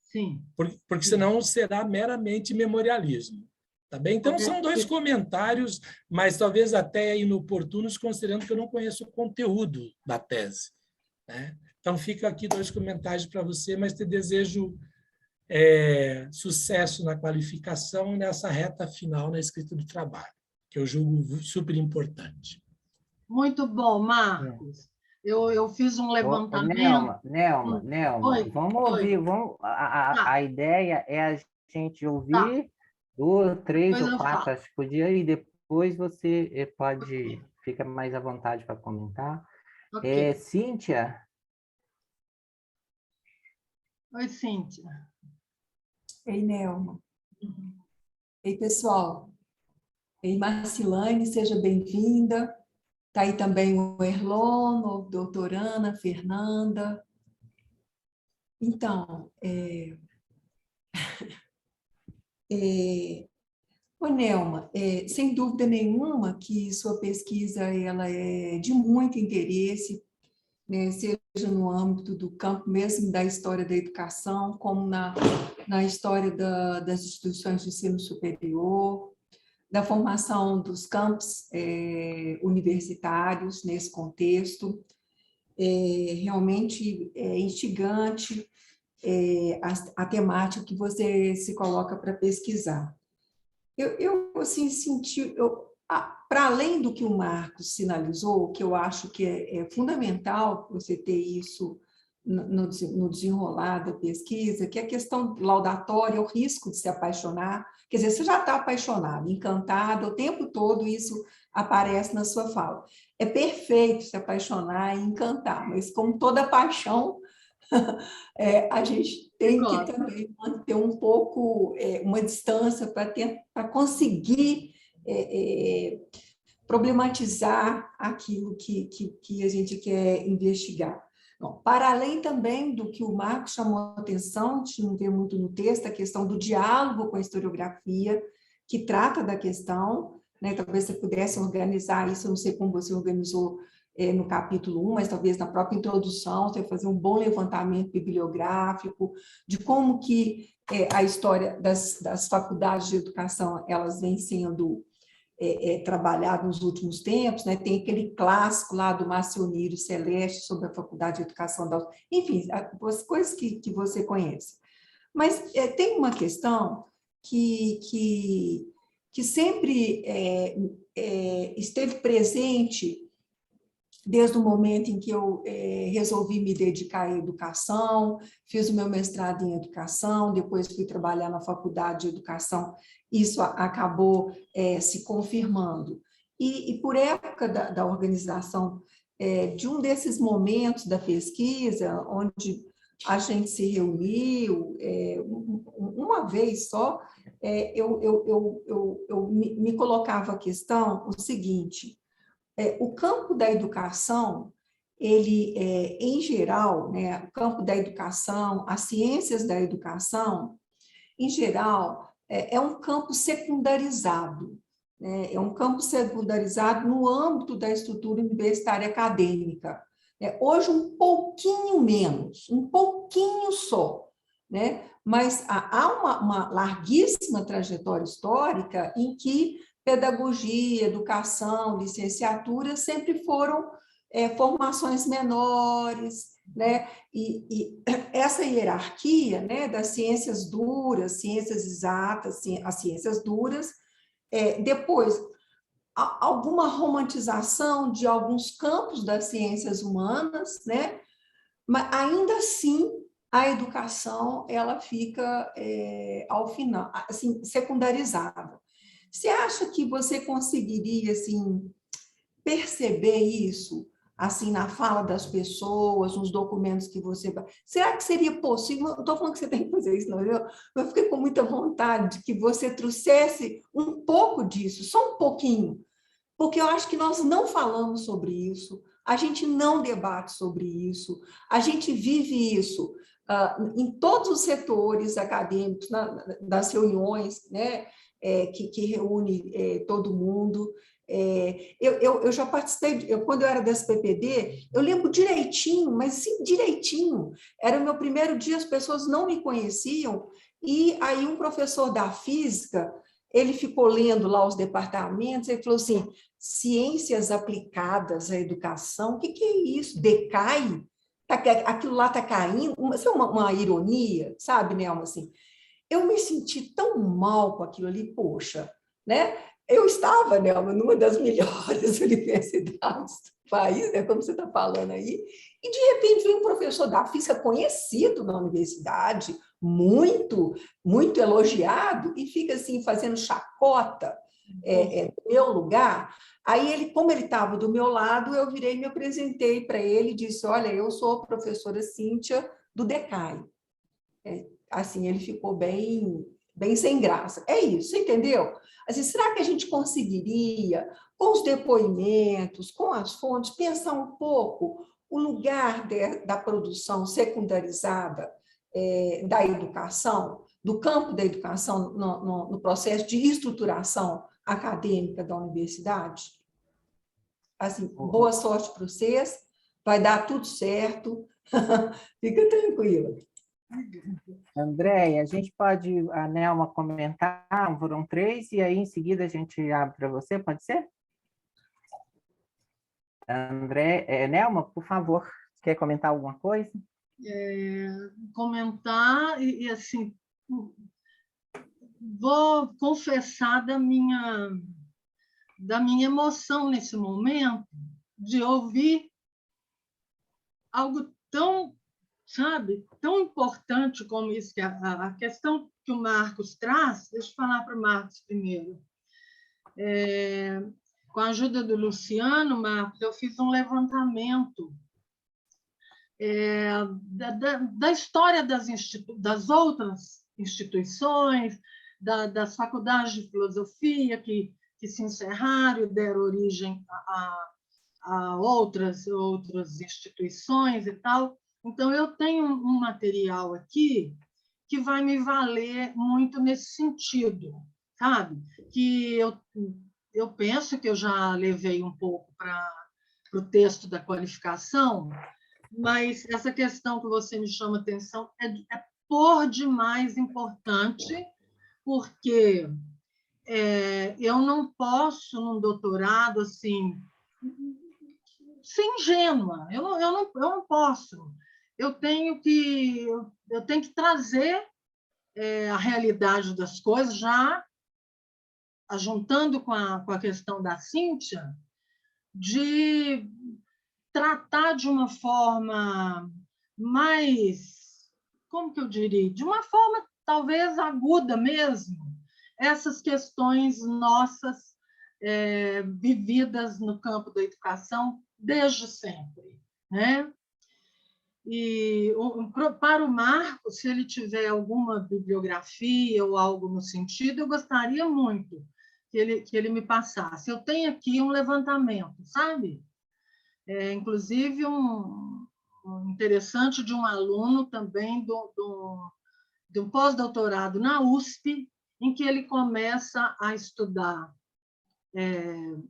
Sim. Porque senão será meramente memorialismo. Tá bem? Então, são 2 comentários, mas talvez até inoportunos, considerando que eu não conheço o conteúdo da tese, né? Então, fica aqui 2 comentários para você, mas te desejo sucesso na qualificação e nessa reta final na escrita do trabalho, que eu julgo super importante. Muito bom, Marcos. Eu fiz um levantamento. Nelma, vamos ouvir. A ideia é a gente ouvir 2, 3 ou 4, acho que podia, e depois você fica mais à vontade para comentar. Okay. Cíntia? Oi, Cíntia. Ei, Nelma. Ei, pessoal. Ei, Marcilane, seja bem-vinda. Está aí também o Erlon, o doutora Ana, Fernanda. Então, Nelma, sem dúvida nenhuma que sua pesquisa ela é de muito interesse, né, seja no âmbito do campo mesmo da história da educação, como na história das instituições de ensino superior, da formação dos campos universitários nesse contexto. Realmente é instigante a temática que você se coloca para pesquisar. Eu assim, senti, para além do que o Marcos sinalizou, que eu acho que é fundamental você ter isso no desenrolar da pesquisa, que é a questão laudatória, o risco de se apaixonar. Quer dizer, você já está apaixonado, encantado, o tempo todo isso aparece na sua fala. É perfeito se apaixonar e encantar, mas como toda paixão, a gente tem que também manter um pouco uma distância para conseguir problematizar aquilo que a gente quer investigar. Bom, para além também do que o Marcos chamou a atenção, a gente não vê muito no texto, a questão do diálogo com a historiografia, que trata da questão, né? Talvez você pudesse organizar isso, eu não sei como você organizou no capítulo 1, mas talvez na própria introdução, você vai fazer um bom levantamento bibliográfico de como que a história das faculdades de educação, elas vêm sendo trabalhadas nos últimos tempos, né? Tem aquele clássico lá do Marcionírio Celeste sobre a Faculdade de Educação da... Enfim, as coisas que você conhece. Mas tem uma questão que sempre esteve presente desde o momento em que eu resolvi me dedicar à educação, fiz o meu mestrado em educação, depois fui trabalhar na faculdade de educação, isso acabou se confirmando. E por época da organização de um desses momentos da pesquisa, onde a gente se reuniu uma vez só, eu me colocava a questão o seguinte: o campo da educação, ele, em geral, né, o campo da educação, as ciências da educação, em geral, é um campo secundarizado, né? É um campo secundarizado no âmbito da estrutura universitária acadêmica. Hoje, um pouquinho menos, um pouquinho só, né? Mas há uma larguíssima trajetória histórica em que pedagogia, educação, licenciatura sempre foram formações menores, né? E essa hierarquia, né, das ciências duras, ciências exatas, as ciências duras, depois alguma romantização de alguns campos das ciências humanas, né? Mas ainda assim a educação ela fica ao final assim secundarizada. Você acha que você conseguiria assim perceber isso assim na fala das pessoas, nos documentos que você vai? Será que seria possível? Não estou falando que você tem que fazer isso, não. Eu fiquei com muita vontade de que você trouxesse um pouco disso, só um pouquinho, porque eu acho que nós não falamos sobre isso, a gente não debate sobre isso, a gente vive isso em todos os setores acadêmicos, das reuniões, né, que reúne todo mundo. Eu já participei, quando eu era da SPPD, eu lembro direitinho, mas sim, direitinho, era o meu primeiro dia, as pessoas não me conheciam, e aí um professor da física, ele ficou lendo lá os departamentos, ele falou assim: ciências aplicadas à educação, o que é isso? Decai? Aquilo lá está caindo? Isso é uma ironia, sabe, Nelma? Assim, eu me senti tão mal com aquilo ali, poxa, né? Eu estava, Nelma, numa das melhores universidades do país, né, como você está falando aí, e de repente vem um professor da física conhecido na universidade, muito, muito elogiado, e fica assim, fazendo chacota no meu lugar. Aí, ele, como ele estava do meu lado, eu virei e me apresentei para ele e disse: olha, eu sou a professora Cíntia do DECAI. Assim, ele ficou bem sem graça. É isso, você entendeu? Assim, será que a gente conseguiria, com os depoimentos, com as fontes, pensar um pouco o lugar da produção secundarizada da educação, do campo da educação no processo de estruturação acadêmica da universidade? Assim, boa sorte para vocês, vai dar tudo certo, fica tranquila. Andréia, a gente pode, a Nelma comentar, foram 3, e aí em seguida a gente abre para você, pode ser? Nelma, por favor, quer comentar alguma coisa? Comentar, e assim, vou confessar da minha emoção nesse momento, de ouvir algo tão, sabe, tão importante como isso, que a questão que o Marcos traz. Deixa eu falar para o Marcos primeiro. Com a ajuda do Luciano, Marcos, eu fiz um levantamento da história das outras instituições, das faculdades de filosofia que se encerraram e deram origem a outras instituições e tal. Então, eu tenho um material aqui que vai me valer muito nesse sentido, sabe? Que eu penso que eu já levei um pouco o texto da qualificação, mas essa questão que você me chama atenção é por demais importante, porque eu não posso, num doutorado, assim, ser ingênua. Eu não posso. Eu tenho que trazer a realidade das coisas, já juntando com a questão da Cíntia, de tratar de uma forma mais, como que eu diria? De uma forma talvez aguda mesmo, essas questões nossas vividas no campo da educação desde sempre, né? E para o Marco, se ele tiver alguma bibliografia ou algo no sentido, eu gostaria muito que ele me passasse. Eu tenho aqui um levantamento, sabe? Inclusive um interessante de um aluno também de um pós-doutorado na USP, em que ele começa a estudar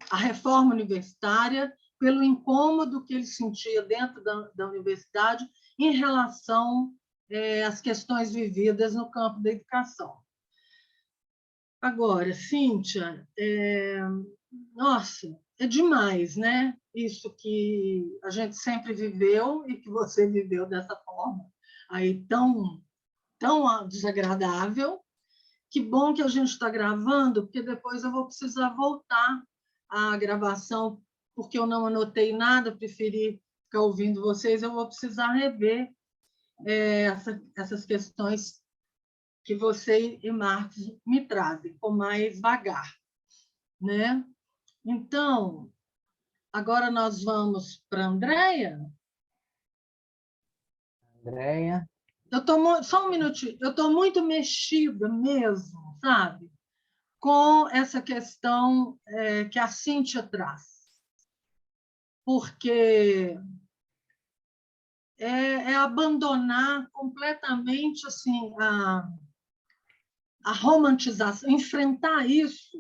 a reforma universitária pelo incômodo que ele sentia dentro da universidade em relação às questões vividas no campo da educação. Agora, Cíntia, nossa, é demais, né? Isso que a gente sempre viveu e que você viveu dessa forma aí tão desagradável. Que bom que a gente está gravando, porque depois eu vou precisar voltar à gravação, porque eu não anotei nada, preferi ficar ouvindo vocês, eu vou precisar rever essas questões que você e Marcos me trazem, com mais vagar, né? Então, agora nós vamos para a Andréia. Andréia. Só um minutinho, eu estou muito mexida mesmo, sabe? Com essa questão que a Cíntia traz. Porque é abandonar completamente assim, a romantização, enfrentar isso,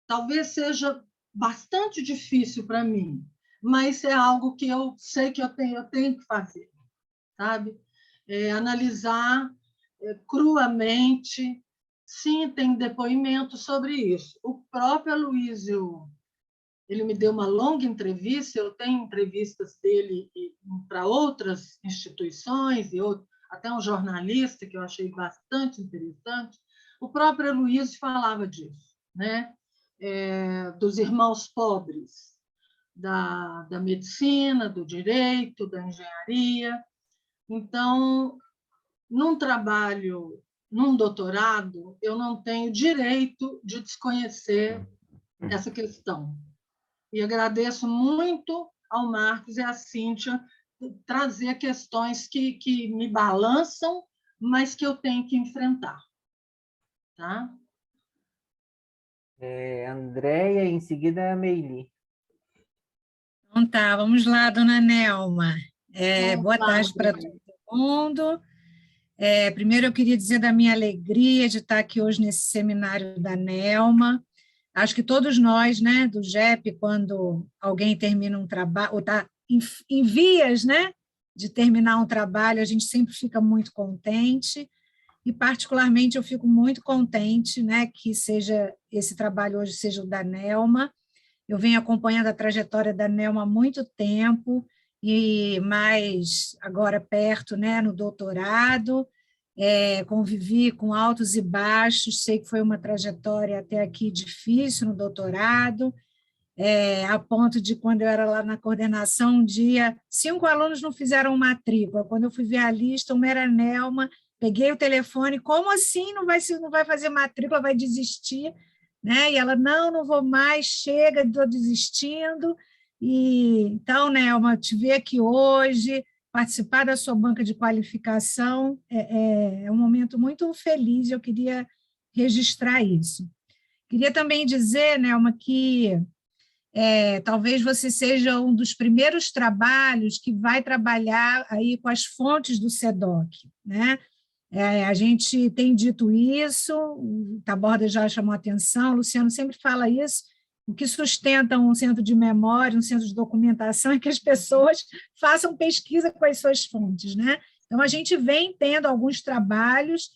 talvez seja bastante difícil para mim, mas é algo que eu sei que eu tenho que fazer, sabe? Analisar cruamente. Sim, tem depoimento sobre isso. O próprio Aloysio, ele me deu uma longa entrevista, eu tenho entrevistas dele para outras instituições, até um jornalista que eu achei bastante interessante. O próprio Aloysio falava disso, né? Dos irmãos pobres, da medicina, do direito, da engenharia. Então, num trabalho, num doutorado, eu não tenho direito de desconhecer essa questão. E agradeço muito ao Marcos e à Cíntia trazer questões que me balançam, mas que eu tenho que enfrentar. Tá? Andréia, em seguida a Meili. Então tá, vamos lá, dona Nelma. Boa lá, tarde para todo mundo. Primeiro eu queria dizer da minha alegria de estar aqui hoje nesse seminário da Nelma. Acho que todos nós, né, do GEP, quando alguém termina um trabalho, ou está em vias, né, de terminar um trabalho, a gente sempre fica muito contente, e particularmente eu fico muito contente, né, que esse trabalho hoje seja o da Nelma. Eu venho acompanhando a trajetória da Nelma há muito tempo, e mais agora perto, né, no doutorado, convivi com altos e baixos, sei que foi uma trajetória até aqui difícil no doutorado, a ponto de, quando eu era lá na coordenação, um dia, 5 alunos não fizeram matrícula. Quando eu fui ver a lista, uma era Nelma, peguei o telefone, como assim não vai fazer matrícula, vai desistir? Né? E ela, não vou mais, chega, estou desistindo. E, então, Nelma, te ver aqui hoje, participar da sua banca de qualificação, é um momento muito feliz, eu queria registrar isso. Queria também dizer, Nelma, que talvez você seja um dos primeiros trabalhos que vai trabalhar aí com as fontes do CEDOC, né? A gente tem dito isso, o Taborda já chamou a atenção, o Luciano sempre fala isso, o que sustenta um centro de memória, um centro de documentação, é que as pessoas façam pesquisa com as suas fontes, né? Então, a gente vem tendo alguns trabalhos,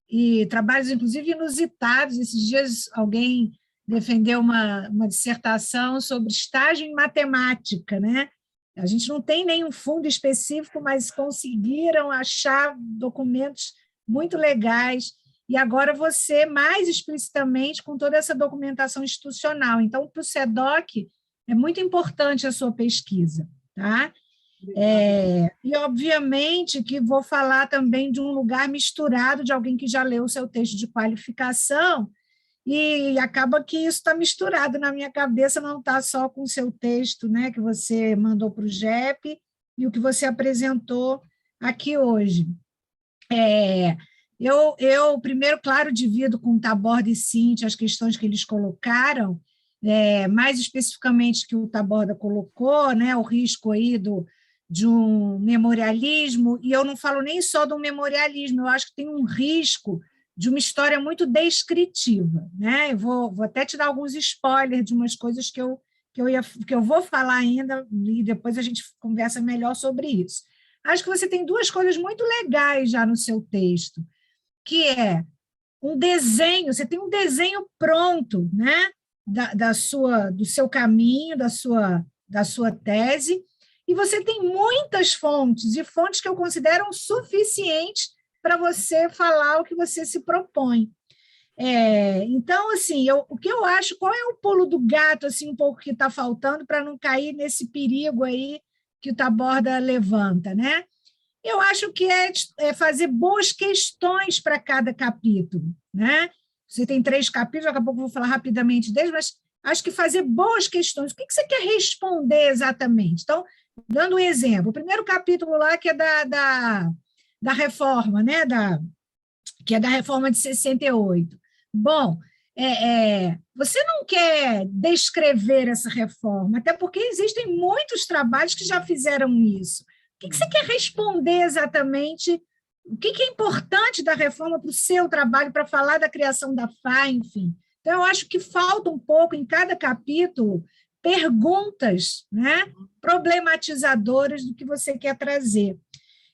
e trabalhos, inclusive, inusitados. Esses dias, alguém defendeu uma dissertação sobre estágio em matemática, né? A gente não tem nenhum fundo específico, mas conseguiram achar documentos muito legais, e agora você, mais explicitamente, com toda essa documentação institucional. Então, para o SEDOC, é muito importante a sua pesquisa, tá? E, obviamente, que vou falar também de um lugar misturado, de alguém que já leu o seu texto de qualificação, e acaba que isso está misturado na minha cabeça, não está só com o seu texto, né, que você mandou para o GEP e o que você apresentou aqui hoje. Eu primeiro, claro, divido com o Taborda e Cíntia as questões que eles colocaram, mais especificamente que o Taborda colocou, né, o risco aí de um memorialismo, e eu não falo nem só de um memorialismo, eu acho que tem um risco de uma história muito descritiva, né? Eu vou até te dar alguns spoilers de umas coisas que eu vou falar ainda, e depois a gente conversa melhor sobre isso. Acho que você tem duas coisas muito legais já no seu texto, que é um desenho, você tem um desenho pronto, né? Do seu caminho, da sua tese, e você tem muitas fontes, e fontes que eu considero suficientes para você falar o que você se propõe. Então, assim, o que eu acho, qual é o pulo do gato, assim, um pouco que está faltando para não cair nesse perigo aí que o Taborda levanta, né? Eu acho que é fazer boas questões para cada capítulo, né? Você tem 3 capítulos, daqui a pouco eu vou falar rapidamente deles, mas acho que fazer boas questões. O que você quer responder exatamente? Então, dando um exemplo, o primeiro capítulo lá, que é da reforma, né? Que é da reforma de 68. Bom, você não quer descrever essa reforma, até porque existem muitos trabalhos que já fizeram isso. O que você quer responder exatamente? O que é importante da reforma para o seu trabalho, para falar da criação da FAI, enfim? Então, eu acho que falta um pouco, em cada capítulo, perguntas, né, problematizadoras do que você quer trazer.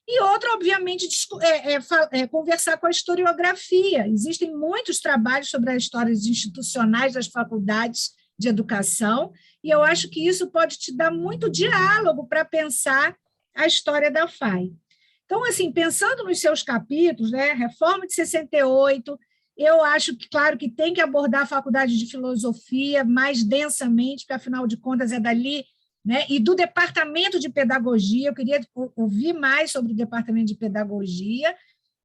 E outra, obviamente, conversar com a historiografia. Existem muitos trabalhos sobre as histórias institucionais das faculdades de educação, e eu acho que isso pode te dar muito diálogo para pensar a história da FAI. Então, assim, pensando nos seus capítulos, né, Reforma de 68, eu acho que, claro, que tem que abordar a Faculdade de Filosofia mais densamente, porque, afinal de contas, é dali, né, e do Departamento de Pedagogia. Eu queria ouvir mais sobre o Departamento de Pedagogia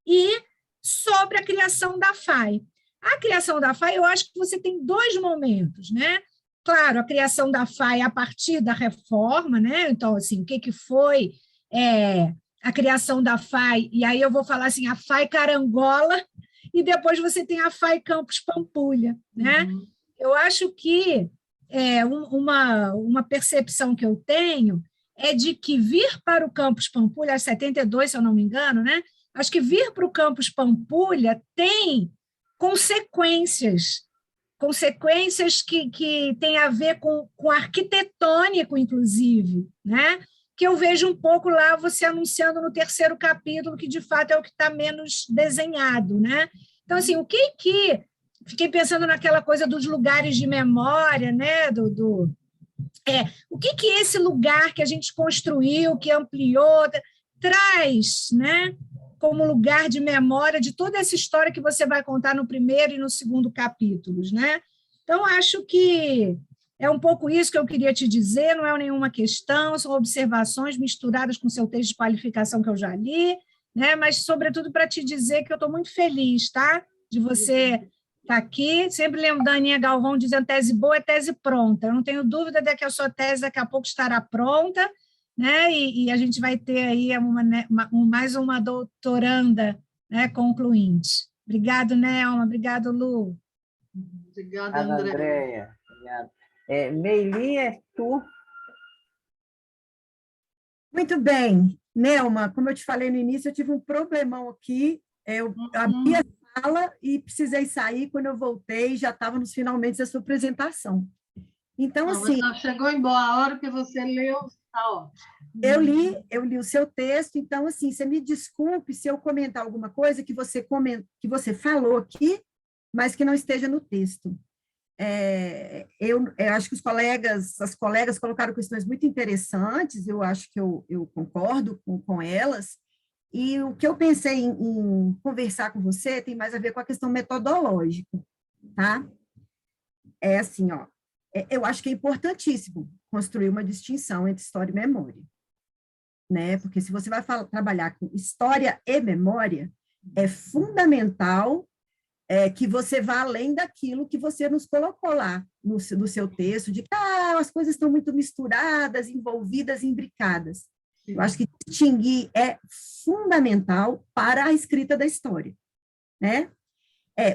e sobre a criação da FAI. A criação da FAI, eu acho que você tem 2 momentos, né? Claro, a criação da FAI a partir da reforma, né? Então, assim, o que foi a criação da FAI? E aí eu vou falar assim, a FAI Carangola, e depois você tem a FAI Campus Pampulha, né? Uhum. Eu acho que uma percepção que eu tenho é de que vir para o Campus Pampulha, 72, se eu não me engano, né? Acho que vir para o Campus Pampulha tem consequências que têm a ver com arquitetônico, inclusive, né? Que eu vejo um pouco lá você anunciando no 3º capítulo, que de fato é o que está menos desenhado, né? Então, assim, fiquei pensando naquela coisa dos lugares de memória, né? O que esse lugar que a gente construiu, que ampliou, traz, né? Como lugar de memória de toda essa história que você vai contar no 1º e no 2º capítulos, né? Então, acho que é um pouco isso que eu queria te dizer, não é nenhuma questão, são observações misturadas com o seu texto de qualificação que eu já li, né? Mas, sobretudo, para te dizer que eu estou muito feliz, tá? De você estar aqui. Sempre lembro da Aninha Galvão dizendo tese boa é tese pronta. Eu não tenho dúvida de que a sua tese daqui a pouco estará pronta, né? E a gente vai ter aí mais uma doutoranda, né, concluinte. Obrigado, Nelma. Obrigado, Lu. Obrigada, Andréia. Obrigado. Meili, é tu? Muito bem. Nelma, como eu te falei no início, eu tive um problemão aqui. Eu abri a sala e precisei sair. Quando eu voltei, já estava nos finalmente da sua apresentação. Então, assim... Não, chegou em boa hora que você leu, tá ótimo. Eu li o seu texto, então, assim, você me desculpe se eu comentar alguma coisa que você falou aqui, mas que não esteja no texto. Eu acho que as colegas colocaram questões muito interessantes, eu acho que eu concordo com elas, e o que eu pensei em conversar com você tem mais a ver com a questão metodológica, tá? É assim, ó, eu acho que é importantíssimo construir uma distinção entre história e memória, né? Porque se você vai trabalhar com história e memória, é fundamental que você vá além daquilo que você nos colocou lá no seu texto, de que as coisas estão muito misturadas, envolvidas, imbricadas. Eu acho que distinguir é fundamental para a escrita da história, né?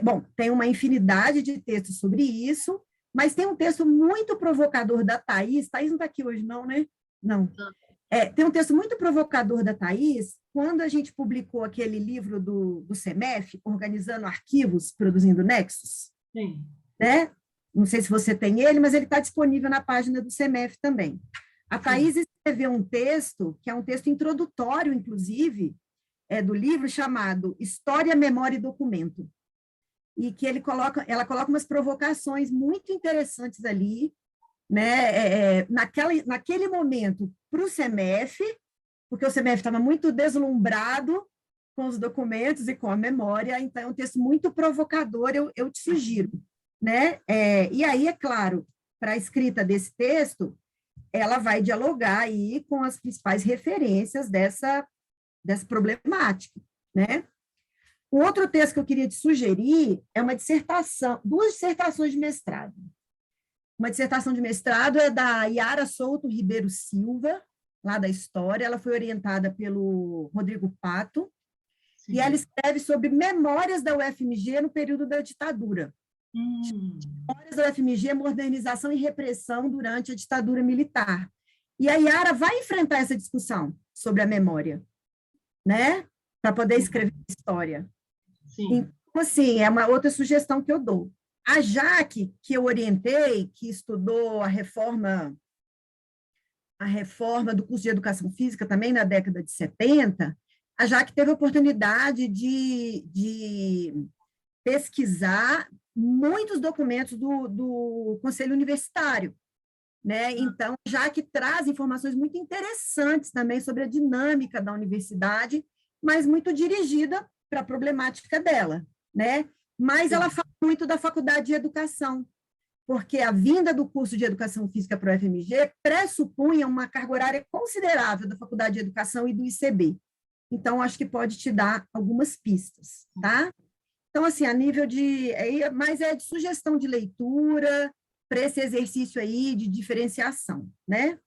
Bom, tem uma infinidade de textos sobre isso, mas tem um texto muito provocador da Thaís não está aqui hoje não, né? Não. Tem um texto muito provocador da Thaís, quando a gente publicou aquele livro do CEMEF, Organizando Arquivos, Produzindo Nexos. Sim. Né? Não sei se você tem ele, mas ele está disponível na página do CEMEF também. A Thaís escreveu um texto, que é um texto introdutório, inclusive, do livro, chamado História, Memória e Documento. E que ela coloca umas provocações muito interessantes ali, né? Naquele momento, para o CEMEF, porque o CEMEF estava muito deslumbrado com os documentos e com a memória, então é um texto muito provocador, eu te sugiro, né? E aí, é claro, para a escrita desse texto, ela vai dialogar aí com as principais referências dessa problemática, né? O outro texto que eu queria te sugerir é uma dissertação, 2 dissertações de mestrado. Uma dissertação de mestrado é da Yara Souto Ribeiro Silva, lá da História, ela foi orientada pelo Rodrigo Pato, e ela escreve sobre memórias da UFMG no período da ditadura. Memórias da UFMG, modernização e repressão durante a ditadura militar. E a Yara vai enfrentar essa discussão sobre a memória, né? Para poder escrever história. Sim. Então, assim, é uma outra sugestão que eu dou. A Jaque, que eu orientei, que estudou a reforma do curso de Educação Física também na década de 70, a Jaque teve a oportunidade de pesquisar muitos documentos do Conselho Universitário, né? Então, a Jaque traz informações muito interessantes também sobre a dinâmica da universidade, mas muito dirigida para a problemática dela, né? Mas ela fala muito da Faculdade de Educação, porque a vinda do curso de Educação Física para o UFMG pressupunha uma carga horária considerável da Faculdade de Educação e do ICB. Então, acho que pode te dar algumas pistas, tá? Então, assim, a nível mas é de sugestão de leitura para esse exercício aí de diferenciação, né?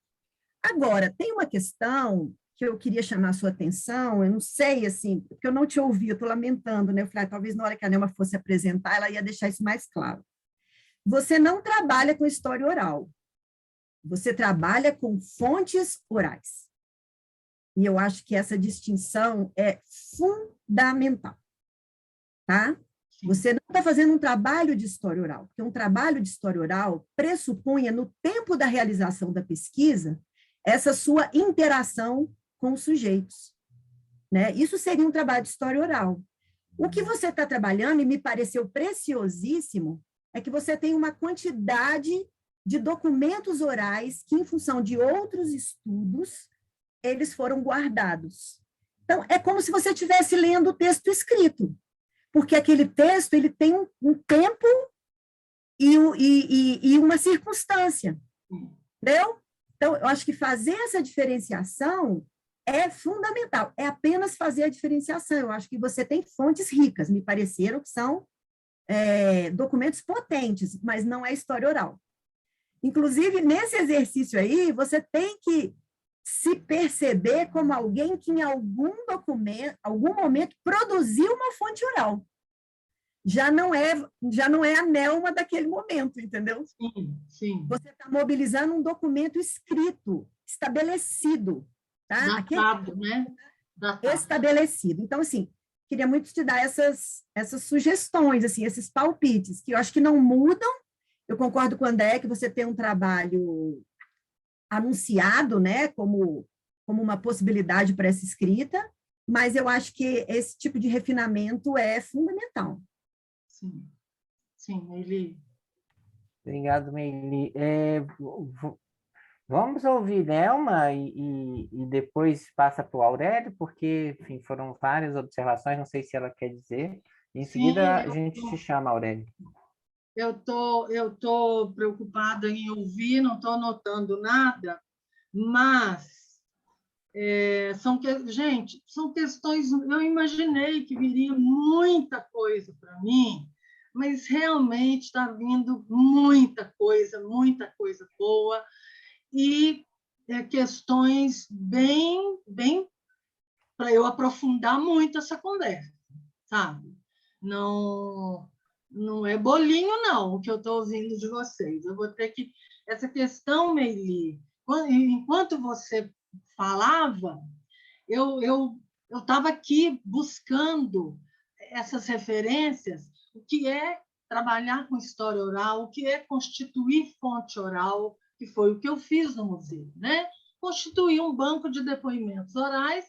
Agora, tem uma questão que eu queria chamar a sua atenção, eu não sei, assim, porque eu não te ouvi, eu estou lamentando, né? Eu falei, talvez na hora que a Nelma fosse apresentar, ela ia deixar isso mais claro. Você não trabalha com história oral, você trabalha com fontes orais. E eu acho que essa distinção é fundamental, tá? Você não está fazendo um trabalho de história oral, porque um trabalho de história oral pressupunha, no tempo da realização da pesquisa, essa sua interação com os sujeitos, né? Isso seria um trabalho de história oral. O que você está trabalhando, e me pareceu preciosíssimo, é que você tem uma quantidade de documentos orais que, em função de outros estudos, eles foram guardados. Então, é como se você estivesse lendo o texto escrito, porque aquele texto ele tem um tempo e uma circunstância, entendeu? Então, eu acho que fazer essa diferenciação é fundamental, é apenas fazer a diferenciação. Eu acho que você tem fontes ricas, me pareceram que são documentos potentes, mas não é história oral. Inclusive, nesse exercício aí, você tem que se perceber como alguém que em algum momento produziu uma fonte oral. Já não é a Nelma daquele momento, entendeu? Sim, sim. Você está mobilizando um documento escrito, estabelecido. Tá? Datado, né? Datado. Estabelecido. Então, assim, queria muito te dar essas sugestões, assim, esses palpites, que eu acho que não mudam. Eu concordo com o André que você tem um trabalho anunciado, né, como uma possibilidade para essa escrita, mas eu acho que esse tipo de refinamento é fundamental. Sim, sim, Meili. Obrigado, Meili. Vamos ouvir Nelma e depois passa para o Aurélio, porque, enfim, foram várias observações, não sei se ela quer dizer. Em seguida, a gente te chama, Aurélio. Eu tô preocupada em ouvir, não estou anotando nada, mas gente, são questões. Eu imaginei que viria muita coisa para mim, mas realmente está vindo muita coisa boa e questões bem para eu aprofundar muito essa conversa, sabe? Não é bolinho, não, o que eu estou ouvindo de vocês. Eu vou ter que... Essa questão, Meili, enquanto você falava, eu estava aqui buscando essas referências, o que é trabalhar com história oral, o que é constituir fonte oral, que foi o que eu fiz no museu, né? Constituir um banco de depoimentos orais,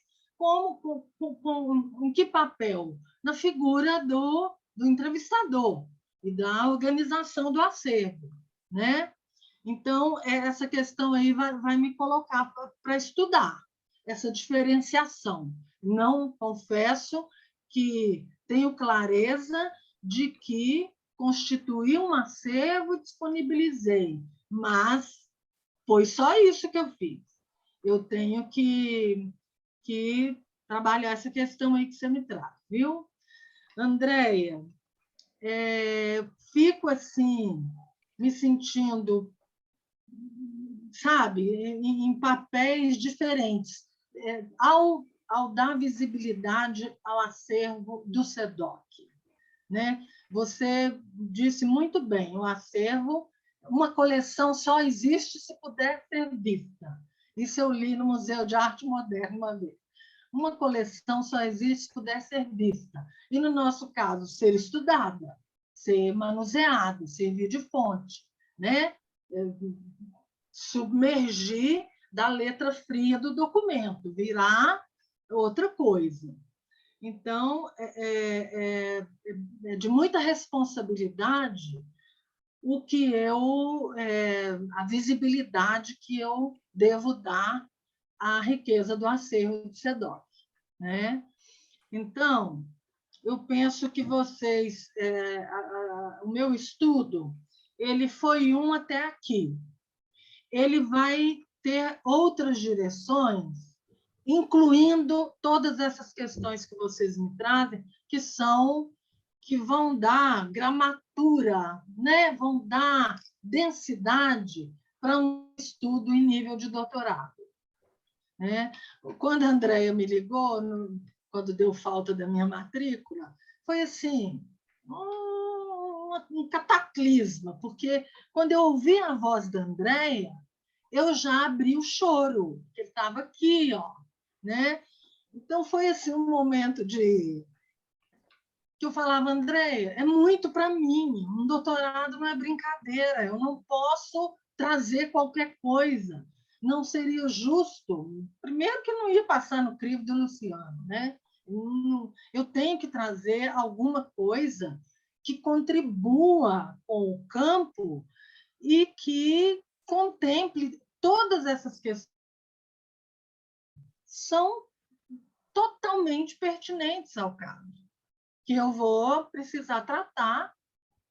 em que papel? Na figura do entrevistador e da organização do acervo, né? Então, essa questão aí vai me colocar para estudar essa diferenciação. Não confesso que tenho clareza de que constituí um acervo e disponibilizei, mas foi só isso que eu fiz. Eu tenho que trabalhar essa questão aí que você me traz, viu? Andréia, fico assim, me sentindo, sabe, em papéis diferentes, ao dar visibilidade ao acervo do SEDOC, né? Você disse muito bem, o acervo, uma coleção só existe se puder ser vista. Isso eu li no Museu de Arte Moderna uma vez. Uma coleção só existe se puder ser vista. E, no nosso caso, ser estudada, ser manuseada, servir de fonte, né? Submergir da letra fria do documento, virar outra coisa. Então, é de muita responsabilidade a visibilidade que eu devo dar à riqueza do acervo do SEDOC, né? Então, eu penso que vocês, o meu estudo, ele foi até aqui. Ele vai ter outras direções, incluindo todas essas questões que vocês me trazem, que vão dar gramatura, né? Vão dar densidade para um estudo em nível de doutorado, né? Quando a Andréia me ligou, quando deu falta da minha matrícula, foi assim, um cataclisma, porque quando eu ouvi a voz da Andréia, eu já abri o choro, que ele estava aqui, ó, né? Então, foi assim, um momento que eu falava, Andréia, é muito para mim, um doutorado não é brincadeira, eu não posso trazer qualquer coisa, não seria justo. Primeiro que não ia passar no crivo do Luciano, né? Eu tenho que trazer alguma coisa que contribua com o campo e que contemple todas essas questões são totalmente pertinentes ao caso, que eu vou precisar tratar,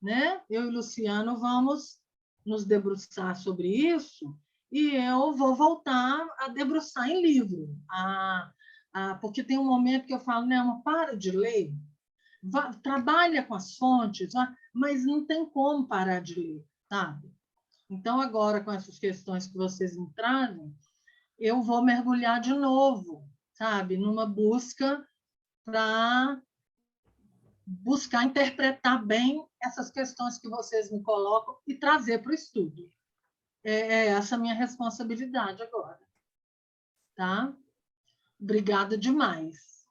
né? Eu e o Luciano vamos nos debruçar sobre isso e eu vou voltar a debruçar em livro, porque tem um momento que eu falo, não, para de ler, trabalha com as fontes, mas não tem como parar de ler, sabe? Então, agora, com essas questões que vocês me trazem, eu vou mergulhar de novo, sabe? Numa busca para buscar interpretar bem essas questões que vocês me colocam e trazer para o estudo. É essa a minha responsabilidade agora. Tá? Obrigada demais.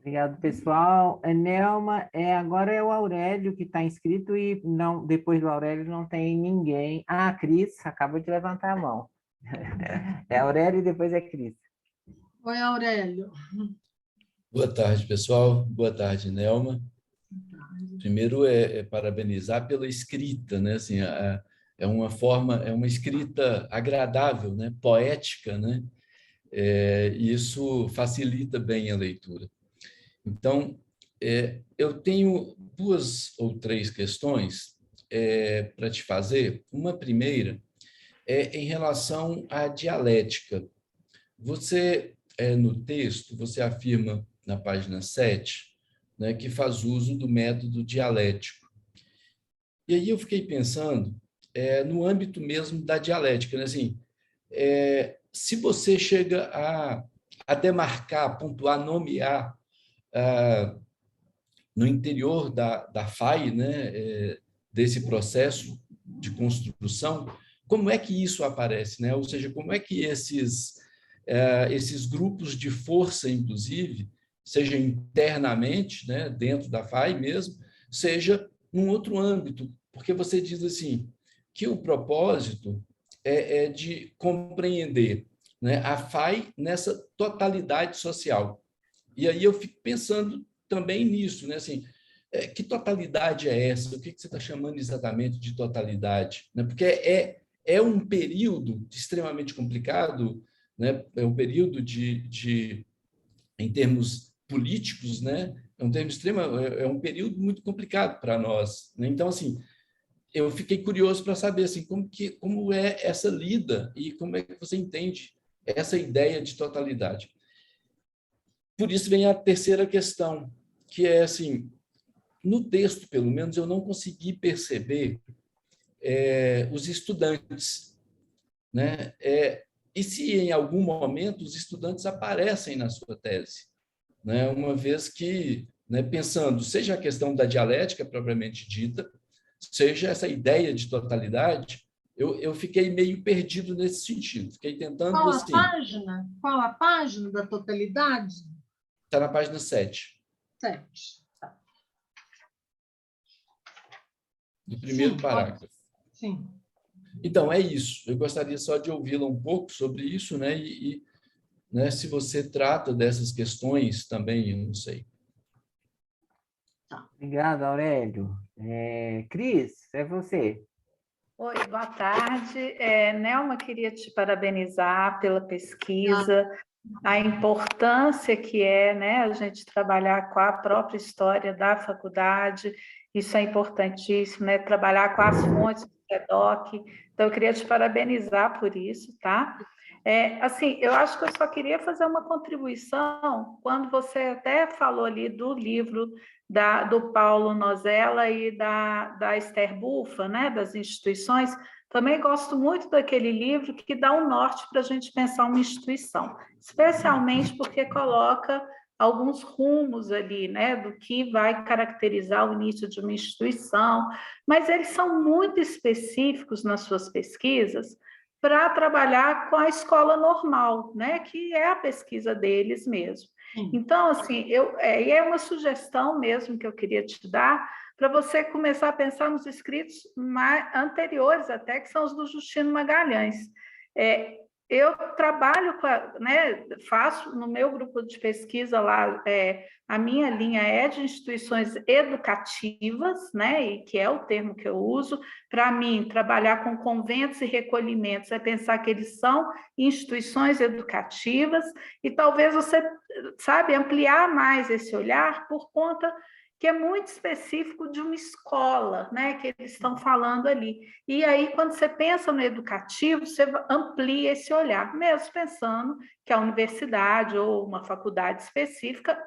Obrigado, pessoal. Nelma, agora é o Aurélio que está inscrito e não, depois do Aurélio não tem ninguém. Ah, a Cris acabou de levantar a mão. É Aurélio e depois é Cris. Oi, Aurélio. Boa tarde, pessoal. Boa tarde, Nelma. Primeiro parabenizar pela escrita, né? Assim, é uma forma, é uma escrita agradável, né? Poética, né? E isso facilita bem a leitura. Então, eu tenho 2 ou 3 questões para te fazer. Uma primeira é em relação à dialética. Você, no texto, você afirma na página 7, né, que faz uso do método dialético. E aí eu fiquei pensando no âmbito mesmo da dialética, né? Assim, se você chega a demarcar, pontuar, nomear no interior da FAI, né, desse processo de construção, como é que isso aparece, né? Ou seja, como é que esses grupos de força, inclusive, seja internamente, né, dentro da FAI mesmo, seja num outro âmbito, porque você diz assim, que o propósito é de compreender, né, a FAI nessa totalidade social. E aí eu fico pensando também nisso, né? Assim, que totalidade é essa? O que você está chamando exatamente de totalidade? Né? Porque é um período extremamente complicado, né? É um período em termos políticos, né? É um período muito complicado para nós, né? Então, assim, eu fiquei curioso para saber assim, como é essa lida e como é que você entende essa ideia de totalidade. Por isso vem a terceira questão, que é assim, no texto, pelo menos, eu não consegui perceber os estudantes, né? E se em algum momento os estudantes aparecem na sua tese, né? Uma vez que, né, pensando, seja a questão da dialética propriamente dita, seja essa ideia de totalidade, eu fiquei meio perdido nesse sentido. Fiquei tentando, Qual a assim... página? Qual a página da totalidade? Está na página 7. 7. Do primeiro parágrafo. Sim. Então, é isso. Eu gostaria só de ouvi-la um pouco sobre isso, né? Né, se você trata dessas questões também, eu não sei. Obrigado, Aurélio. Cris, é você. Oi, boa tarde. Nelma, queria te parabenizar pela pesquisa, a importância que é, né, a gente trabalhar com a própria história da faculdade, isso é importantíssimo, né, trabalhar com as fontes do PEDOC, então eu queria te parabenizar por isso, tá? Assim, eu acho que eu só queria fazer uma contribuição quando você até falou ali do livro do Paulo Nozella e da Esther Bufa, né, das instituições. Também gosto muito daquele livro que dá um norte para a gente pensar uma instituição, especialmente porque coloca alguns rumos ali, né, do que vai caracterizar o início de uma instituição, mas eles são muito específicos nas suas pesquisas para trabalhar com a escola normal, né, que é a pesquisa deles mesmo. Então, assim, é uma sugestão mesmo que eu queria te dar para você começar a pensar nos escritos anteriores até, que são os do Justino Magalhães. Eu trabalho né, faço no meu grupo de pesquisa lá, a minha linha é de instituições educativas, né, e que é o termo que eu uso. Para mim, trabalhar com conventos e recolhimentos é pensar que eles são instituições educativas, e talvez você, sabe, ampliar mais esse olhar por conta que é muito específico de uma escola, né, que eles estão falando ali. E aí, quando você pensa no educativo, você amplia esse olhar, mesmo pensando que a universidade ou uma faculdade específica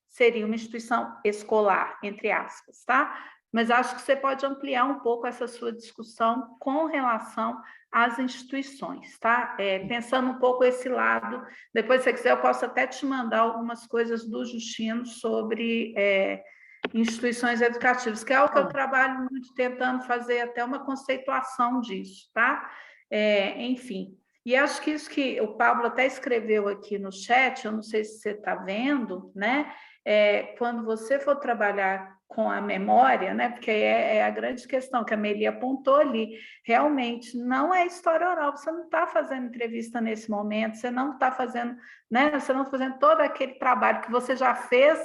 seria uma instituição escolar, entre aspas, tá? Mas acho que você pode ampliar um pouco essa sua discussão com relação às instituições, tá? Pensando um pouco esse lado, depois, se você quiser, eu posso até te mandar algumas coisas do Justino sobre instituições educativas, que é o que eu trabalho muito, tentando fazer até uma conceituação disso, tá? Enfim. E acho que isso que o Pablo até escreveu aqui no chat, eu não sei se você está vendo, né? Quando você for trabalhar com a memória, né? Porque é a grande questão que a Meli apontou ali. Realmente não é história oral, você não está fazendo entrevista nesse momento, você não está fazendo, né? Você não está fazendo todo aquele trabalho que você já fez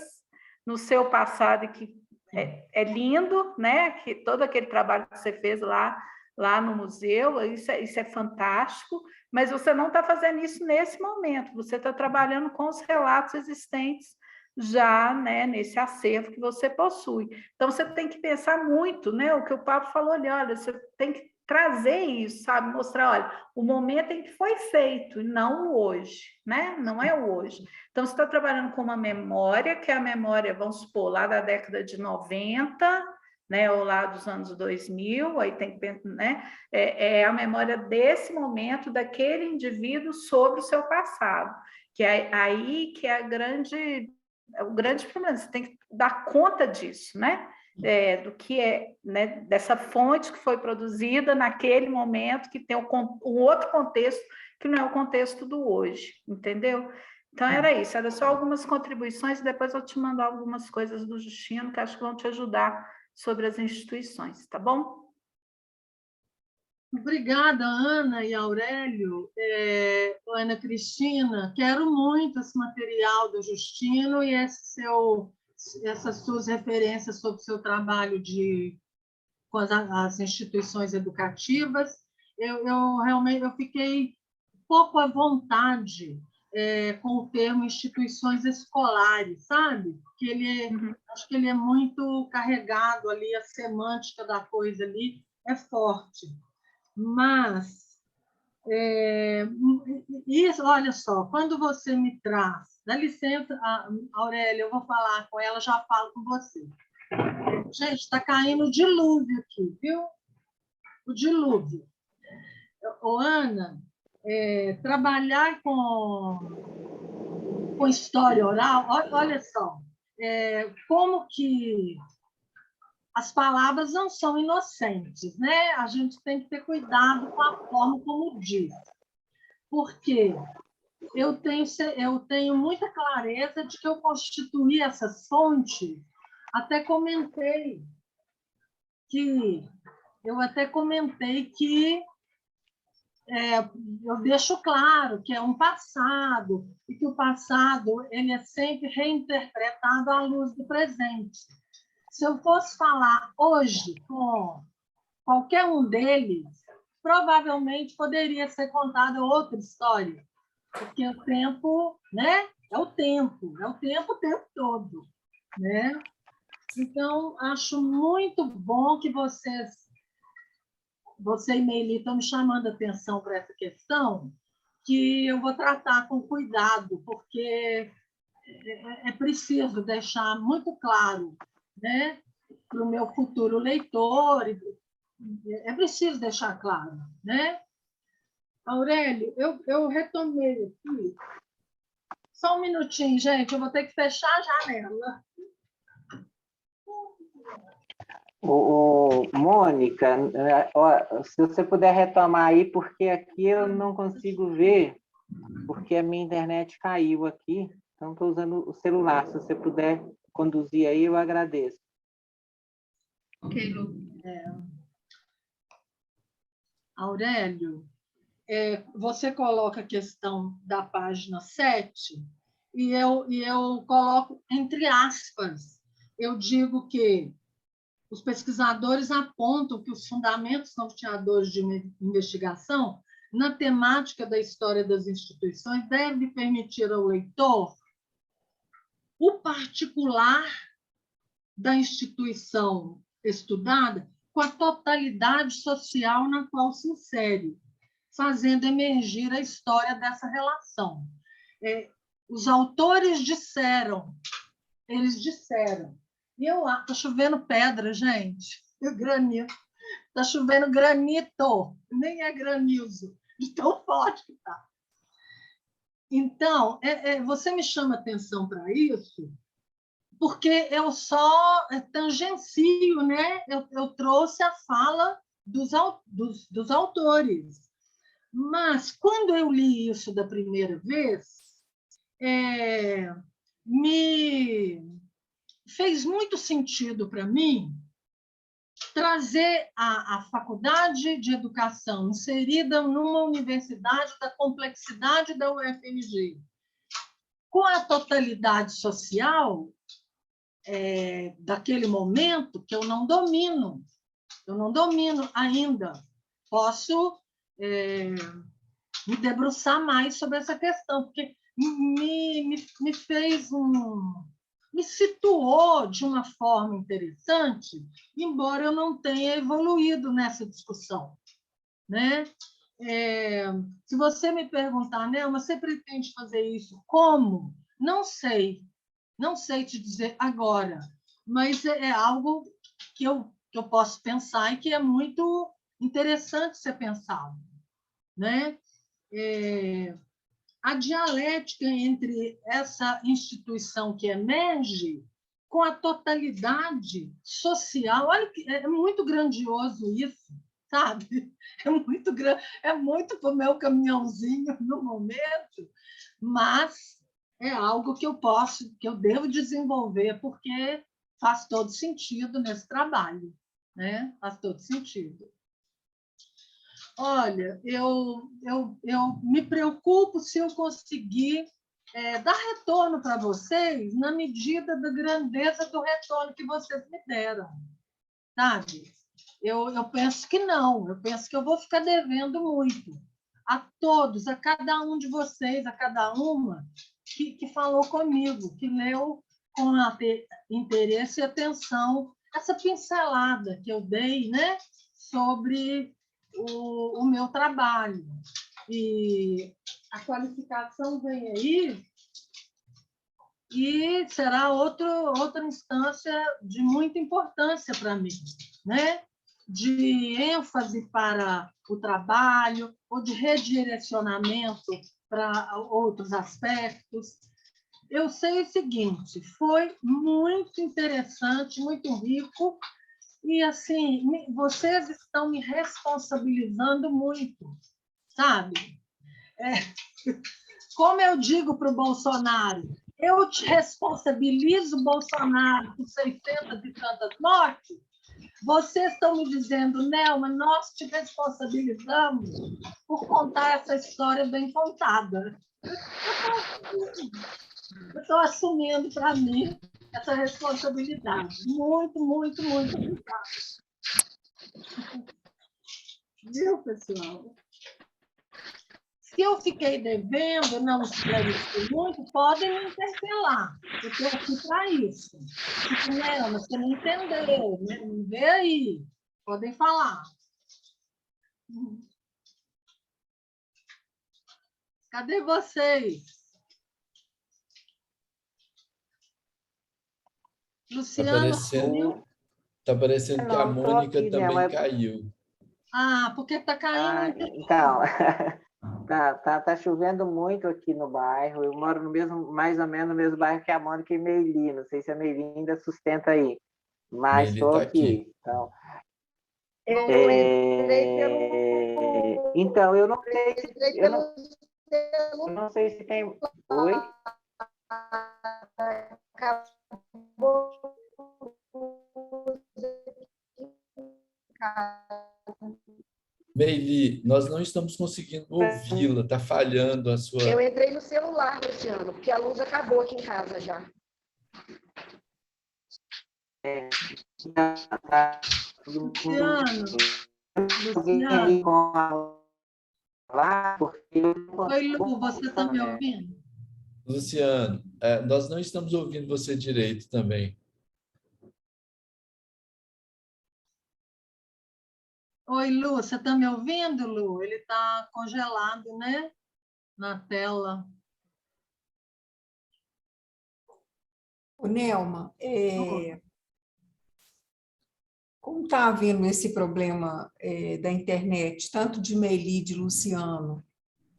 no seu passado e que é lindo, né? Que todo aquele trabalho que você fez lá no museu, isso é fantástico, mas você não está fazendo isso nesse momento, você está trabalhando com os relatos existentes já, né, nesse acervo que você possui. Então, você tem que pensar muito, né, o que o Pablo falou ali, olha, você tem que trazer isso, sabe, mostrar, olha, o momento em que foi feito, e não o hoje, né, não é o hoje. Então, você está trabalhando com uma memória, que é a memória, vamos supor, lá da década de 90, né, ou lá dos anos 2000, aí tem que, né, é a memória desse momento, daquele indivíduo sobre o seu passado, que é aí que é o grande problema, você tem que dar conta disso, né, do que né, dessa fonte que foi produzida naquele momento, que tem um outro contexto, que não é o contexto do hoje, entendeu? Então, era isso, era só algumas contribuições, e depois eu te mando algumas coisas do Justino, que acho que vão te ajudar sobre as instituições, tá bom? Obrigada, Ana e Aurélio. Ana Cristina, quero muito esse material do Justino e essas suas referências sobre o seu trabalho com as instituições educativas. Eu realmente fiquei pouco à vontade com o termo instituições escolares, sabe? Porque acho que ele é muito carregado ali, a semântica da coisa ali é forte. Mas, isso, olha só, quando você me traz, dá licença, Aurélia, eu vou falar com ela, já falo com você. Gente, está caindo o dilúvio aqui, viu? O dilúvio. Ô, Ana, trabalhar com história oral, olha só, como que as palavras não são inocentes, né? A gente tem que ter cuidado com a forma como diz. Porque eu tenho muita clareza de que eu constituí essas fontes, até comentei que eu deixo claro que é um passado e que o passado ele é sempre reinterpretado à luz do presente. Se eu fosse falar hoje com qualquer um deles, provavelmente poderia ser contada outra história, porque o tempo, né? É o tempo o tempo todo, né? Então, acho muito bom que você e Meili estão me chamando a atenção para essa questão, que eu vou tratar com cuidado, porque é preciso deixar muito claro, né, para o meu futuro leitor, é preciso deixar claro, né? Aurélio, eu retomei aqui, só um minutinho, gente, eu vou ter que fechar a janela. Mônica, se você puder retomar aí, porque aqui eu não consigo ver, porque a minha internet caiu aqui, então estou usando o celular. Se você puder conduzir aí, eu agradeço. Ok, Lu. Aurélio, você coloca a questão da página 7 e eu coloco entre aspas. Eu digo que os pesquisadores apontam que os fundamentos norteadores de investigação na temática da história das instituições devem permitir ao leitor o particular da instituição estudada com a totalidade social na qual se insere, fazendo emergir a história dessa relação. Os autores eles disseram, e eu está chovendo pedra, gente, granito, está chovendo granito, nem é granizo, de tão forte que está. Então, você me chama atenção para isso, porque eu só tangencio, né? Eu trouxe a fala dos autores. Mas, quando eu li isso da primeira vez, me fez muito sentido para mim trazer a faculdade de educação inserida numa universidade da complexidade da UFMG, com a totalidade social daquele momento, que eu não domino ainda. Posso me debruçar mais sobre essa questão, porque me fez me situou de uma forma interessante, embora eu não tenha evoluído nessa discussão, né? Se você me perguntar, né, mas você pretende fazer isso como? Não sei te dizer agora, mas é algo que eu posso pensar e que é muito interessante ser pensado, né? A dialética entre essa instituição que emerge com a totalidade social. Olha, é muito grandioso isso, sabe? É muito para o meu caminhãozinho no momento, mas é algo que eu devo desenvolver, porque faz todo sentido nesse trabalho, né? Faz todo sentido. Olha, eu me preocupo se eu conseguir dar retorno para vocês na medida da grandeza do retorno que vocês me deram, sabe? Eu penso que não, eu penso que eu vou ficar devendo muito a todos, a cada um de vocês, a cada uma que falou comigo, que leu com interesse e atenção essa pincelada que eu dei, né, sobre o meu trabalho. E a qualificação vem aí e será outra instância de muita importância para mim, né? De ênfase para o trabalho ou de redirecionamento para outros aspectos. Eu sei o seguinte, foi muito interessante, muito rico, e, assim, vocês estão me responsabilizando muito, sabe? Como eu digo para o Bolsonaro, eu te responsabilizo, Bolsonaro, por 600 e tantas mortes, vocês estão me dizendo, Nelma, nós te responsabilizamos por contar essa história bem contada. Eu estou assumindo para mim essa responsabilidade. Muito, muito, muito obrigada. Viu, pessoal? Se eu fiquei devendo, não esclareci muito, podem me interpelar. Eu estou aqui para isso. Não, mas você não entendeu, né? Vê aí. Podem falar. Cadê vocês? Luciano, está parecendo que a Mônica aqui, também caiu. Ah, porque está caindo. Então, tá chovendo muito aqui no bairro. Eu moro mais ou menos no mesmo bairro que a Mônica e Meili. Não sei se a Meili ainda sustenta aí, mas estou aqui. Então, então, eu não sei se tem... Oi? Meili, nós não estamos conseguindo ouvi-la, está falhando a sua... Eu entrei no celular, Luciano, porque a luz acabou aqui em casa já. Luciano. Oi, Lu, você está me ouvindo? Luciano, nós não estamos ouvindo você direito também. Oi, Lu, você está me ouvindo, Lu? Ele está congelado, né? Na tela. Ô, Nelma, como está havendo esse problema da internet, tanto de Meili, de Luciano,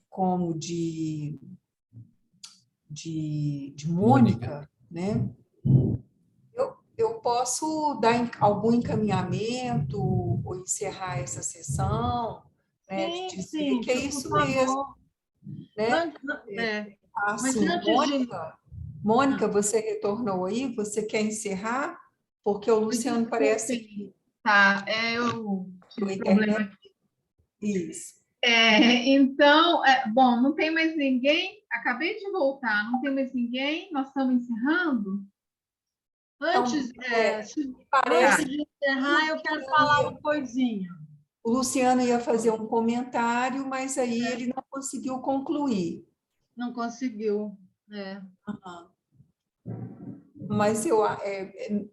como de Mônica, né? Eu posso dar algum encaminhamento ou encerrar essa sessão né, de Sim, dizer sim, que é por isso favor. mesmo, né? Mas Assim, antes de... Mônica, você retornou aí? Você quer encerrar? Porque o Luciano parece que Tá, eu a tive problema internet. aqui. Isso. Então, bom, não tem mais ninguém. Acabei de voltar, não tem mais ninguém. Nós estamos encerrando. Antes, Parece antes de encerrar, eu quero falar uma coisinha. o Luciano ia fazer um comentário, mas aí ele não conseguiu concluir. Não conseguiu. Mas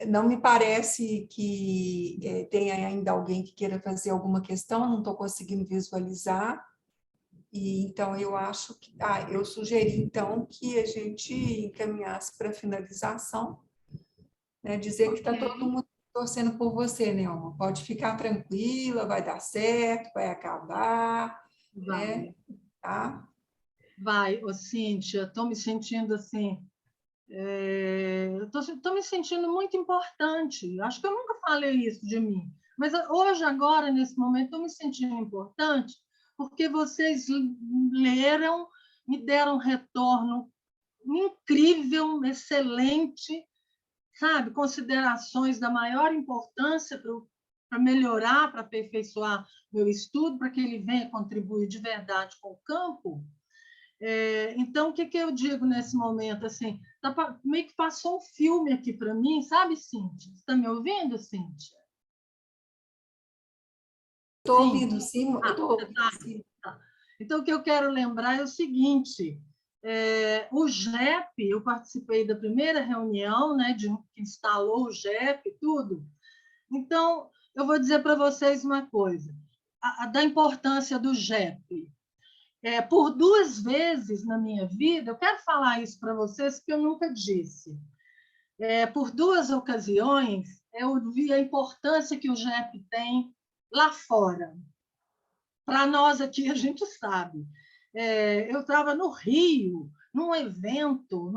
não me parece que tenha ainda alguém que queira fazer alguma questão, não estou conseguindo visualizar. E então eu acho que eu sugeri então que a gente encaminhasse para finalização, né? Dizer que está todo mundo torcendo por você, Nelma. Pode ficar tranquila, vai dar certo, vai acabar, né? Tá? Vai, Cíntia, estou me sentindo assim, estou me sentindo muito importante. Acho que eu nunca falei isso de mim, mas hoje, agora, nesse momento, estou me sentindo importante porque vocês leram, me deram um retorno incrível, excelente, sabe? Considerações da maior importância para melhorar, para aperfeiçoar meu estudo, para que ele venha contribuir de verdade com o campo. Então, o que eu digo nesse momento? Assim, meio que passou um filme aqui para mim, sabe, Cíntia? Você está me ouvindo, Cíntia? Estou ouvindo, sim. Tá. Então, o que eu quero lembrar é o seguinte: o GEP, eu participei da primeira reunião, né, que instalou o GEP e tudo. Então, eu vou dizer para vocês uma coisa, da importância do GEP. Por 2 vezes na minha vida, eu quero falar isso para vocês, que eu nunca disse. Por 2 ocasiões, eu vi a importância que o GEP tem lá fora. Para nós aqui, a gente sabe. Eu estava no Rio, num evento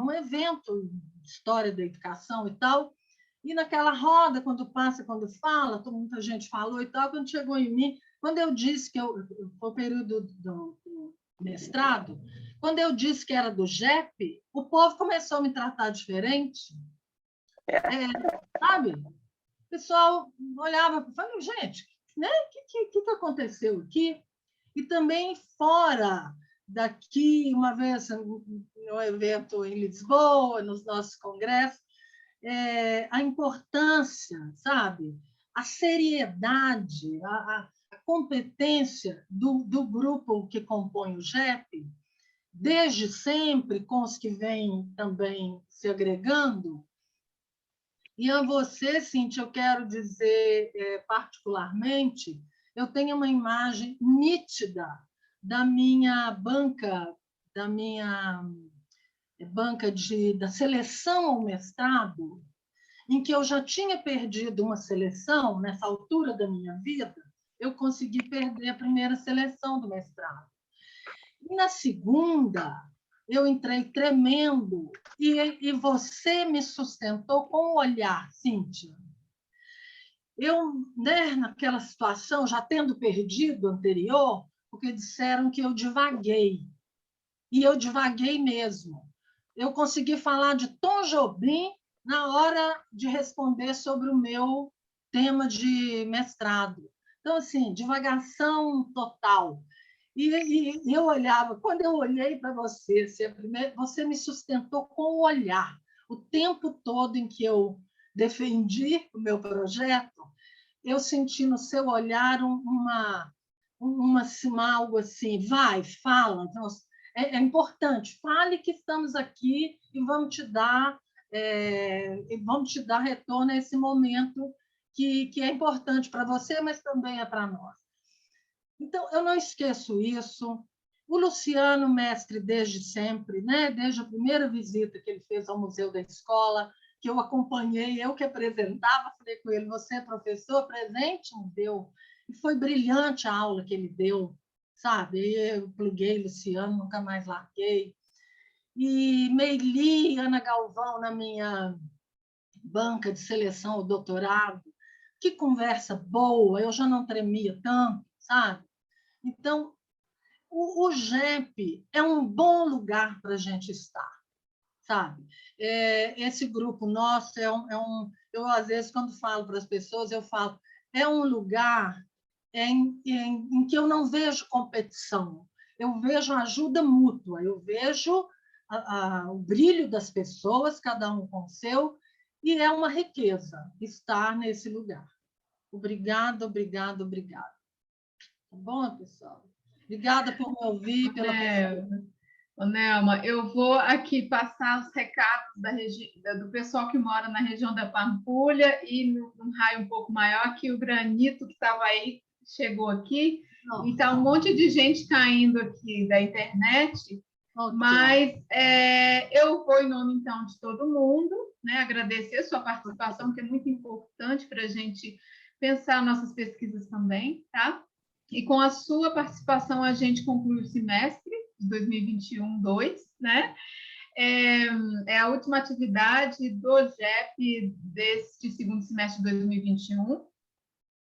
de história da educação e tal, e naquela roda, quando passa, quando fala, muita gente falou e tal, quando chegou em mim, quando eu disse que foi o período do mestrado, quando eu disse que era do GEP, o povo começou a me tratar diferente, sabe? O pessoal olhava e falava, gente, né? O que aconteceu aqui? E também fora daqui, uma vez no evento em Lisboa, nos nossos congressos, a importância, sabe? A seriedade, a competência do grupo que compõe o GEP, desde sempre, com os que vêm também se agregando. E a você, Cíntia, eu quero dizer particularmente, eu tenho uma imagem nítida da minha banca, da seleção ao mestrado, em que eu já tinha perdido uma seleção, nessa altura da minha vida, eu consegui perder a primeira seleção do mestrado. E na segunda, eu entrei tremendo, e você me sustentou com o olhar, Cíntia. Eu, né, naquela situação, já tendo perdido o anterior, porque disseram que eu divaguei, e eu divaguei mesmo. Eu consegui falar de Tom Jobim na hora de responder sobre o meu tema de mestrado. Então, assim, divagação total. E eu olhava, quando eu olhei para você, você me sustentou com o olhar. O tempo todo em que eu defendi o meu projeto, eu senti no seu olhar algo assim, vai, fala. Então, é importante, fale que estamos aqui e vamos te dar retorno a esse momento que é importante para você, mas também é para nós. Então, eu não esqueço isso. O Luciano, mestre desde sempre, né? Desde a primeira visita que ele fez ao Museu da Escola, que eu acompanhei, eu que apresentava, falei com ele, você é professor presente? Me deu. E foi brilhante a aula que ele deu, sabe? Eu pluguei Luciano, nunca mais larguei. E Meili, Ana Galvão, na minha banca de seleção ao doutorado, que conversa boa, eu já não tremia tanto, sabe? Então, o GEP é um bom lugar para a gente estar, sabe? Esse grupo nosso eu, às vezes, quando falo para as pessoas, eu falo, é um lugar em que eu não vejo competição, eu vejo ajuda mútua, eu vejo o brilho das pessoas, cada um com o seu, e é uma riqueza estar nesse lugar. Obrigada, obrigada, obrigada. Tá bom, pessoal? Obrigada por me ouvir, pela Nelma, eu vou aqui passar os recados do pessoal que mora na região da Pampulha e num raio um pouco maior, que o Granito, que estava aí, chegou aqui. Então, um monte de gente caindo aqui da internet, mas eu vou, em nome, então, de todo mundo, né, agradecer a sua participação, que é muito importante para a gente pensar nossas pesquisas também, tá? E com a sua participação, a gente conclui o semestre de 2021-2, né? É a última atividade do GEP deste segundo semestre de 2021.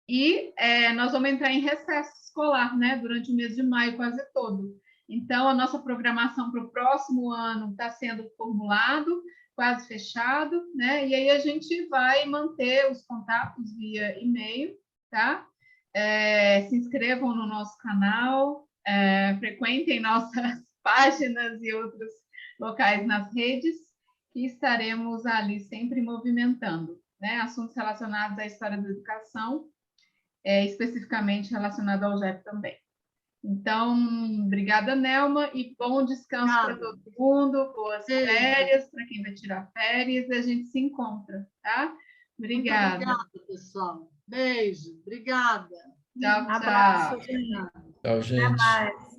E nós vamos entrar em recesso escolar, né? Durante o mês de maio quase todo. Então, a nossa programação para o próximo ano está sendo formulado, quase fechado, né? E aí a gente vai manter os contatos via e-mail, tá? Se inscrevam no nosso canal, frequentem nossas páginas e outros locais nas redes, que estaremos ali sempre movimentando, né? Assuntos relacionados à história da educação, especificamente relacionado ao GEP também. Então, obrigada, Nelma, e bom descanso para todo mundo, boas férias para quem vai tirar férias, e a gente se encontra, tá? Obrigada. Muito obrigada, pessoal. Beijo, obrigada. Tchau, tchau. Abraço, gente. Tchau, gente. Até mais.